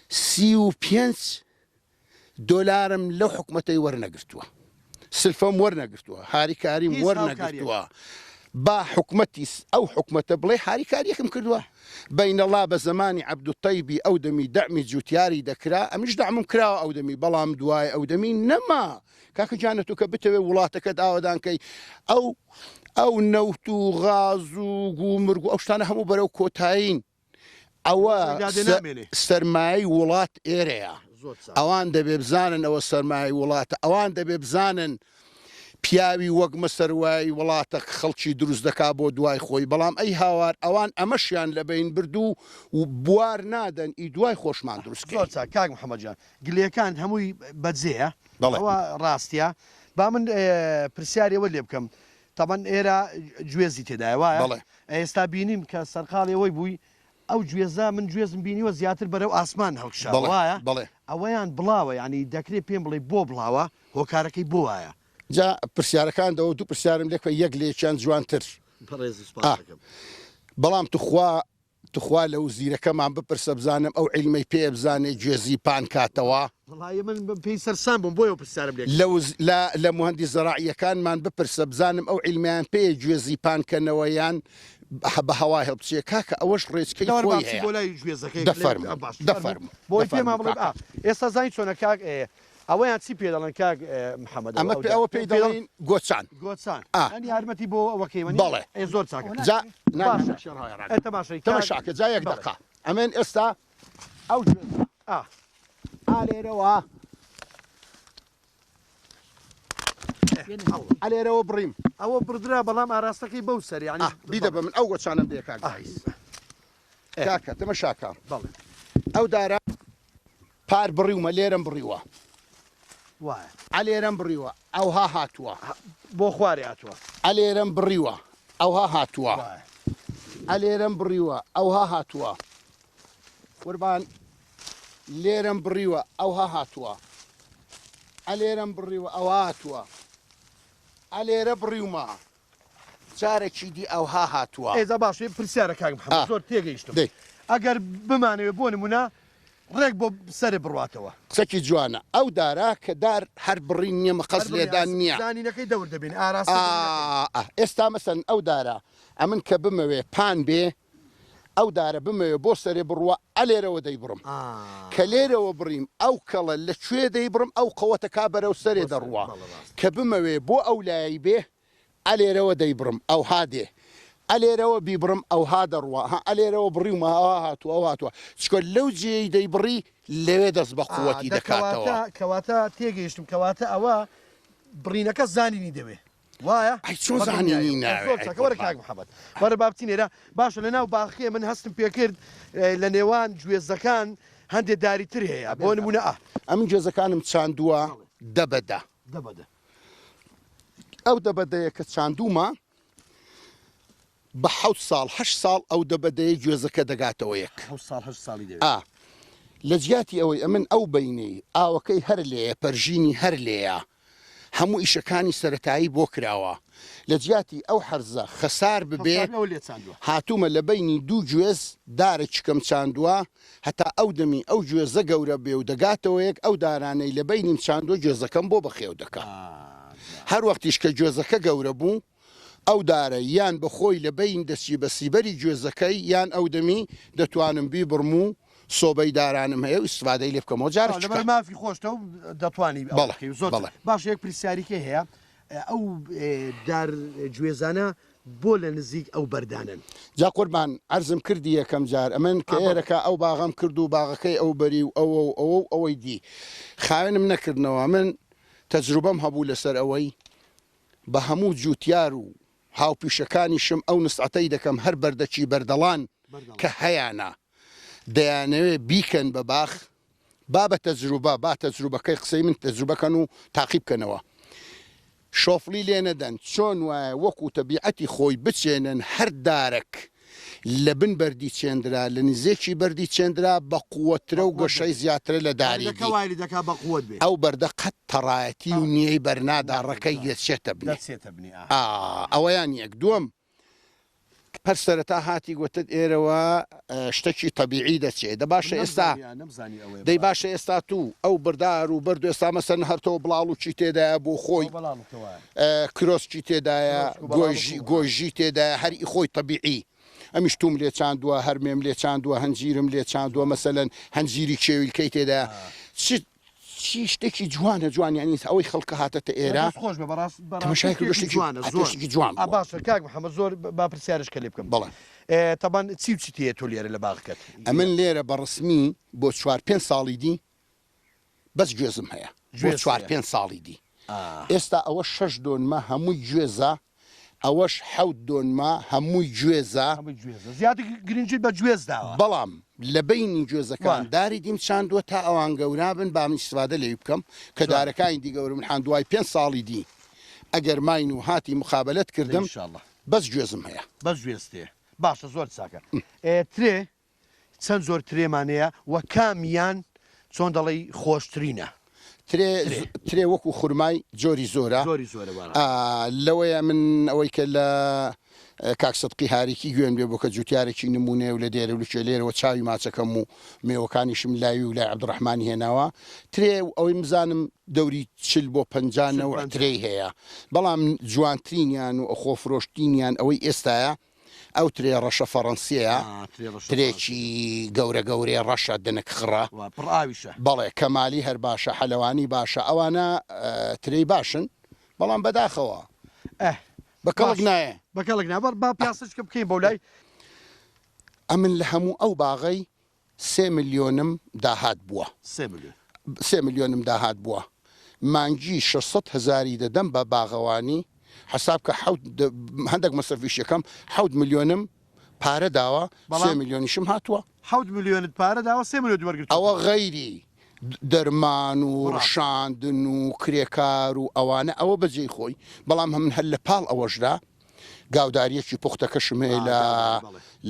35 دۆلارم لەو حکومەتەی وەرنەگرتووە سلفەم وەرنەگرتووە هاریکاریم وەرنەگرتووە با حکومەتی ئەو حکومەتە بڵێ هاریکاریەکم کردووە بەینەڵا بە زمانی عەبدولتەیبی ئەو دەمی دەعمی جوتیاری دەکرا ئەمیش دەعمم کراوە ئەو دەمی بەڵام دوای ئەو دەمی نەما کاکە جانە تو کە بتەوێ وڵاتەکەت ئاوادانکەی ئەو نەوت و غاز و گومرگ و ئەو شتانە هەموو بەرەو کۆتایین ئەوە سەرمایی وڵات ئێرەیە ئەوان دەبێ بزانن ئەوە سەرمای وڵاتە ئەوان دەبێ بزانن پیاوی وەک مەسەروایی وڵاتە خەڵکی دروست دەکا بۆ دوای خۆی بەڵام ئەی هاوار ئەوان ئەمەشیان لە بین بردوو و بوار نادەن ئی دوای خۆشمان دروستکە کاک محەممەدجان گلەکان هەمووی بەجێە ئەوە ڕاستە با من پرسیارەوە لێ بکەم تابان ئێرە گوێزی تێدایە ئێستا بینیم کە سەرقاڵەوەی بووی ئەو گوێزە من گوێزم بینیوە زیاتر بەرەو ئاسمان هەڵکشا وایە ئەوەیان بڵاوە ینی دەکرێت پێم بڵێ بۆ بڵاوە هۆکارەکەی بۆ وایە جا پرسیارەکانەوە دوو پرسیارم لێکە یەک لێکیان جوانتر بەڵام توخوا لە وزیرەکەمان بپرسە بزانم ئەو عیلمەی پێ بزانێ گوێزی پان کاتەوە من پێی سەرسان بووم بۆیەوە پرسیارم لە مهندی زەراعیەکانمان بپرسە بزانم ئەو عیلمیان پێ گوێزی پانکەنەوەیان بە هەوای هەڵبچێ کاکە ئەوەش ڕێچکەی دەفەرم بۆی پێمان بڵێ ئێستا زانی چۆنە کاک ئەوەیان چی پێ دەڵێن کاک محەممەد ئەوە پێی دەڵێن گۆچان ئەنی یارمەتی بۆ ئەوەکەی بەڵێ زۆر تەماشاکە جا یەک دەقا ئەمێن ئێستا ئەو ئالێرەوە ئالێرەوە بڕیم ئەوە بردرا بەڵام ئاراستەکەی بەو سەریانی بیدە بە من ئەو گۆچانم دێ کاکە تەماشاکە بەڵێ ئەو دارە پار بڕیومە لێرم بڕیوە ئەلێرەم بڕیوە ئەوها هاتووە بۆ خوارێ هاتووە ئەلێرەم بڕیوە ئەوها هاتووە ئەلێرەم بڕیوە ئەوها هاتووە قوربان لێرەم بڕیوە ئەوها هاتووە ئەلێرەم بڕیوە ئەوها هاتووە ئەلێرە بڕیومە جارێکی دی ئەوها هاتووە ئێزە باشێ پرسیارە کاک محەممەد زۆر تێگەیشتم ئەگەر بمانەوێ بۆ نمونە ڕێک بۆ سەر بڕاتەوە قسەکی جوانە ئەو دارا کە دار هەر بڕی نییە مەقەس لێدان نییە زانینەکەی دەور دەبین ئاراست ئێستا مەسەن ئەو دارە ئەمن کە بمەوێ پان بێ ئەو دارە بمەوێ بۆ سەرێ بڕوە ئەلێرەوە دەیبڕم کە لێرەوە بڕیم ئەو کەڵە لەکوێ دەیبڕم ئەو قەوەتە کا بەرەو سەرێ دەڕوە کە بمەوێ بۆ ئەو لای بێ ئەلێرەوە دەیبڕم ئەو هادێ ئەلێرەوە بیبڕم ئەو ها دەڕوە ئەلێرەوە بڕیمە ئەوە هاتووە ئەو هاتووە چکۆ لەو جێی دەیبڕی لەوێ دەست بە قووەتی دەکاتەوە کەواتە تێگەیشتم کەواتە ئەوە بڕینەکە زانینی دەوێ وایە چۆن زانینی ناوێت کاک محەممەد وەرە بابچینێرە باشە لە ناو باخێ من هەستم پێکرد لە نێوان گوێزەکان هەندێک داریتر هەیە بۆ نمونە ئەم گوێزەکانم چاندووە دەبەدە ئەو دەبەدەیە کە چاندوومە بە 8 ساڵ ئەو دەبەدەیە گوێزەکە دەگاتەوە یەک لە جیاتی ئەوەی ئەمن ئەو بینەی ئاوەکەی هەر لێیە پەرژینی هەر لێیە هەموو ئیشەکانی سەرەتایی بۆ کراوە لە جیاتی ئەو حەرزە خەسار ببێ هاتوومە لە بینی دوو گوێز دارێکم چاندووە هەتا ئەو دەمی ئەو گوێزە گەورە بێ و دەگاتەوە یەک ئەو دارانەی لە بینیم چاندوە گوێزەکەم بۆ بەخێو دەکات هەر وەختیش کە گوێزەکە گەورە بوو ئەو دارە یان بەخۆی لە بین دەستی بە سیبەری گوێزەکەی یان ئەو دەمی دەتوانم بیبڕم و سۆبەی دارانم هەیە و استفادەی لێ بکەمەوە جارە لەبەر مافی خۆشتە و دەتوانی زۆر باش یەک پرسیاریکە هەیە ئەو دار گوێزانە بۆ لە نزیک ئەو بەردانن جا قوربان عەرزم کردی یەکەم جار ئەمن کە ئێرەکە ئەو باغەم کرد و باغەکەی ئەو بەری و ئەوەی دی خاوێنم نەکردنەوە من تەجروبەم هەبوو لەسەر ئەوەی بە هەموو جووتیار و هاوپیشەکانیشم ئەو نسعەتەی دەکەم هەر بەردەچی بەردەڵان کە هەیانە دەیانەوێ بیکەن بە باخ با بە تەجروبە با تەجروبەکەی قسەی من تەجروبەکەن و تاقیب بکەنەوە شۆفلی لێ نەدەن چۆن وایە وەکو تەبیعەتی خۆی بچێنن هەر دارێک لە بن بەردی چێندرا لە نزیێکی بەردی چێندرا بە قووەترە و گەشەی زیاترە لە داری ئەو بەردە قەت تەڕایەتی و نیەی بەرنادا ڕەکەی دەچێتە بنێ ئەوەیان یەک دووەم هەر سەرەتا هاتی گوتت ئێرەوە شتێکی تەبیعی دەچێت دە باشە ئێستا دەی باشە ئێستا تو ئەو بردار و بەردو ئێستا مەسەن هەرتەوە بڵاڵ و چی تێدایە بۆ خۆی کرۆسکی تێدایە گۆژی تێدایە هەری خۆی تەبیعی ئەمیش توم لێ چاندووە هەرمێم لێ چاندووە هەنجیرم لێ چاندووە مەسەلەن هەنجیری کێویلکەی تێدایە چی شتێکی جوانە جوانیانی ئەوەی خەڵکە هاتەتە ئێرە خۆش بە بەڕاست شتێکی جوان باشە کاک محەممەد زۆر با پرسیارش کە لێ بکەم بەڵێ تەبان چی تێ تۆ لێرە لە باغکەت ئەمن لێرە بەڕسمی بۆ 4-5 ساڵی دی بەس گوێزم هەیە بۆ 4-5 ساڵی دی ئێستا ئەوە 6 دۆنمە هەمووی گوێزە ئەوەش 7 دۆنمە هەمووی گوێزە زیاتر گرنگیت بە گوێزداوە بەڵام لە بینی گوێزەکان داری دیم چاندووە تا ئەوان گەورابن با من استفادە لێ بکەم کە دارەکانی دی گەورە من حاندوای 5 ساڵی دی ئەگەر ماین و هاتی مخابلت کردم بەس گوێزم هەیە بەس گوێستێ باشە زۆر چاکە ترێ چەند زۆر ترێمانەیە وە کامیان چۆن دەڵی خۆشترینە ترێ وەکو خورمای جۆری زۆرە لەوەیە من ئەوەی کە لە کاکسەدقی هاریکی گوێن بێ بۆ کە جوتیارێکی نمونێ و لە دێرە و لە لێرەوە چاوی ماچەکەم و میوەکانیشم لای و لای عەبدوڕەحمانی هێناوە ترێ ئەوەی مزانم دەوری 40 بۆ 50 ترێی هەیە بەڵام جوانترینیان و خۆفرۆشتینیان ئەوەی ئێستاە ئەو ترێ ڕەشە فەڕەنسیەیە ترێکی گەورە گەورەی ڕەشە دنک خڕە بەڵێ کەمالی هەر باشە حەلەوانی باشە ئەوانە ترێی باشن بەڵام بەداخەوە بەکەڵک نایە بەکەڵک نابەر با پیاسەشکە بکەین بەو لای ئەمن لە هەموو ئەو باغەی 3 ملیۆنم داهات بووە 3 ملیۆنم داهات بووە مانگی 600,000 دەدەم بە باغەوانی حساب کە هەندێک مەسەفیشەکەم 7 ملیۆنم پارە داوە 3 ملیۆنیشم هاتووە 7 ملیۆنت پارە داوە 3 ملیۆن وەرگرت ئەوە غەیری دەرمان و ڕشاندن و کرێکار و ئەوانە ئەوە بەجێی خۆی بەڵام هەمن هەر لە پاڵ ئەوەشدا گاوداریەکی پوختەکەشم هەیە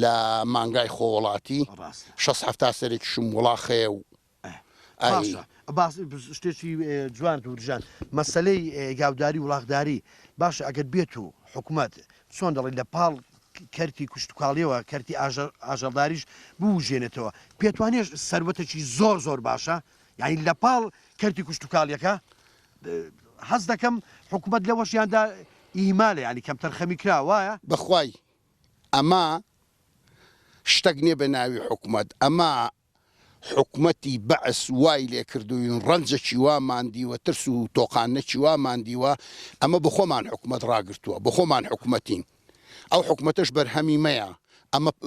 لە مانگای خۆوەڵاتی 6 سەرێکیشم وڵاخەیە و شتێکی جوان دوورژان مەسلەی گاوداری وڵاغداری باشە ئەگەر بێت و حکوومەت چۆن دەڵێ لە پاڵ کەرتی کوشتتوکاڵیەوە کەرتی ئاژەڵداریش بوژێنێتەوە پێتوانێت سەروەتێکی زۆر باشە یعنی لە پاڵ کەرتی کوشتتوکاڵیەکە حەز دەکەم حکوومەت لەوەشیاندا ئیمالە ینی کەم تەرخەمی کرا وایە بەخوای ئەمە شتێک نییە بە ناوی حکوومەت ئەمە حکوومەتی بەعس وای لێ کردوین ڕەنجەکی وامان دیوە ترس و تۆقانەکی وامان دیوە ئەمە بە خۆمان حکوومەت ڕاگرتووە بە خۆمان حکوومەتین ئەو حکوومەتش بەرهەمی مەیە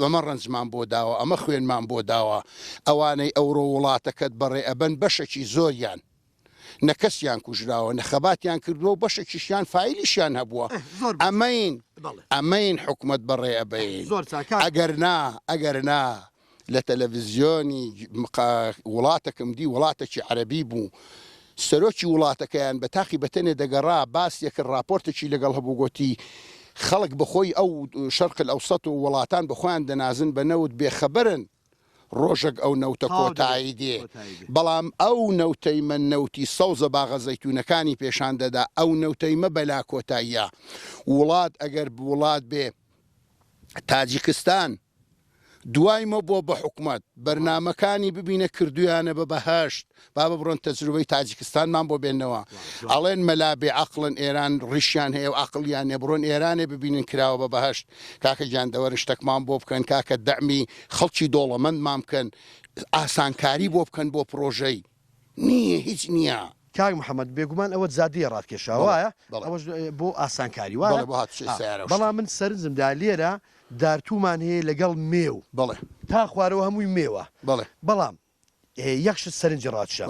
ئەمە ڕەنجمان بۆ داوە ئەمە خوێنمان بۆ داوە ئەوانەی ئەوڕۆ وڵاتەکەت بەڕێ ئەبەن بەشێکی زۆریان نەکەسیان کوژراوە نەخەباتیان کردووە و بەشێکیشیان فیلیشیان هەبووە ئەمەین حکوومەت بەڕێ ئەبین ئەگەر نا لە تەلەڤیزیۆنی وڵاتەکەم دی وڵاتێکی عەرەبی بوو سەرۆکی وڵاتەکەیان بە تاقی بەتەنێ دەگەڕا باسیەکە ڕاپۆرتێکی لەگەڵ هەبوو گوتی خەڵک بەخۆی ئەو شەرق ئەوسەط و وڵاتان بەخۆیان دەنازن بە نەوت بێخەبەرن ڕۆژێک ئەو نەوتە کۆتایی دێ بەڵام ئەو نەوتەی من نەوتی سەوزە باغە زەیتونەکانی پێشان دەدا ئەو نەوتەی مە بەلا کۆتاییە وڵات ئەگەر وڵات بێ تاجیکستان دوایمە بۆ بە حکوومەت بەرنامەکانی ببینە کردویانە بە بەهەشت با بڕۆن تەجروبەی تاجیکستانمان بۆ بێنەوە ئەڵێن مەلا بێ عەقڵن ئێران ڕیشیان هەیە و عەقڵیان هەیە بڕۆن ئێرانێ ببینن کراوە بە بەهەشت کاکە گیاندەوەر شتێکمان بۆ بکەن کاکە دەعمی خەڵکی دۆڵەمەندمان بکەن ئاسانکاری بۆ بکەن بۆ پرۆژەی نییە هیچ نییە کاک محەممەد بێگومان ئەوە زادیە ڕاتکێشا وایە ئەوەش بۆ ئاسانکاری وایە بەڵام من سەرنجمدا لێرە دارتومان هەیە لەگەڵ مێو بڵێ تا خوارەوە هەمووی مێوە بەڵام یەکشت سەرنجی ڕاتشە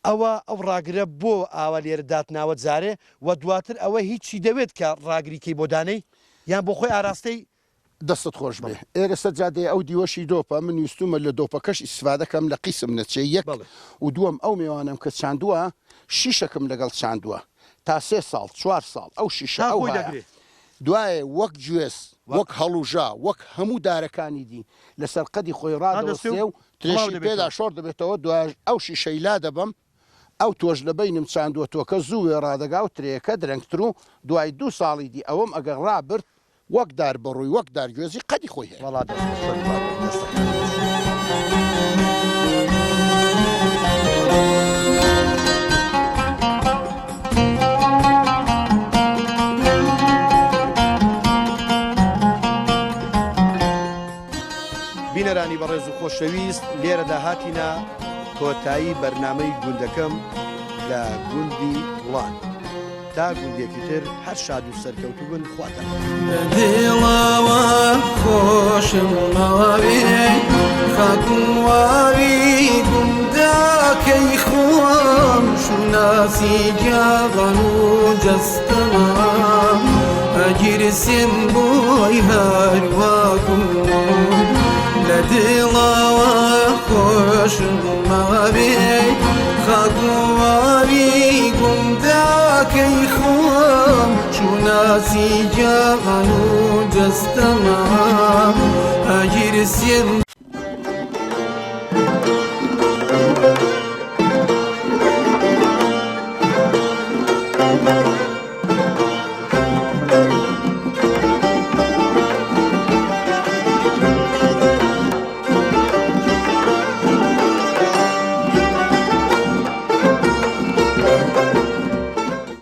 ئەوە ئەو ڕاگرە بۆ ئاوا لێرە داتناوە جارێ و دواتر ئەوە هیچی دەوێت کە ڕاگریکەی بۆ دانەی یان بۆ خۆی ئاراستەی دەستت خۆش بێ ئێرە سەرجادێ ئەو دیوەشی دۆپە من ویستومە لە دۆپەکەش ئیسفادەکەم لە قیسم نەچێ یەک و دووەم ئەو میوانم کە چاندووە شیشەکەم لەگەڵ چاندووە تا 3 ساڵ 4 ساڵ ئەو شیشە ئەو دەگرێت دوایە وەک گوێس وەک هەڵوژا وەک هەموو دارەکانی دی لەسەر قەدی خۆی ڕادەوەستێ و ترێشی پێدا شۆڕ دەبێتەوە دوای ئەو شیشەی لا دەبم ئەو تۆش لە بینم چاندووە تۆکە زووێ ڕادەگا و ترێەکە درەنگتر و دوای 2 ساڵی دی ئەوەم ئەگەر ڕابرد وەک دار بەڕووی وەک دارگوێزی قەدی خۆی هەیە بینەرانی بەڕێز و خۆشەویست لێرەدا هاتینا کۆتایی بەرنامەی گوندەکەم لە گوندی وڵان تا گوندێکی تر هەر شاد و سەرکەوتو بن خواتە دڵەوە خۆشمەوەێ خەکوواوی گوندەکەی خۆم شوناسی جاغەن و جەستەمە ئەگیرسیم بۆی هەرواکوم لە دڵەوە خۆشمەوەێ خەکوواوی گوندەکەی خۆم شوناسی جاغەن و جەستەمە ئەگیرسیم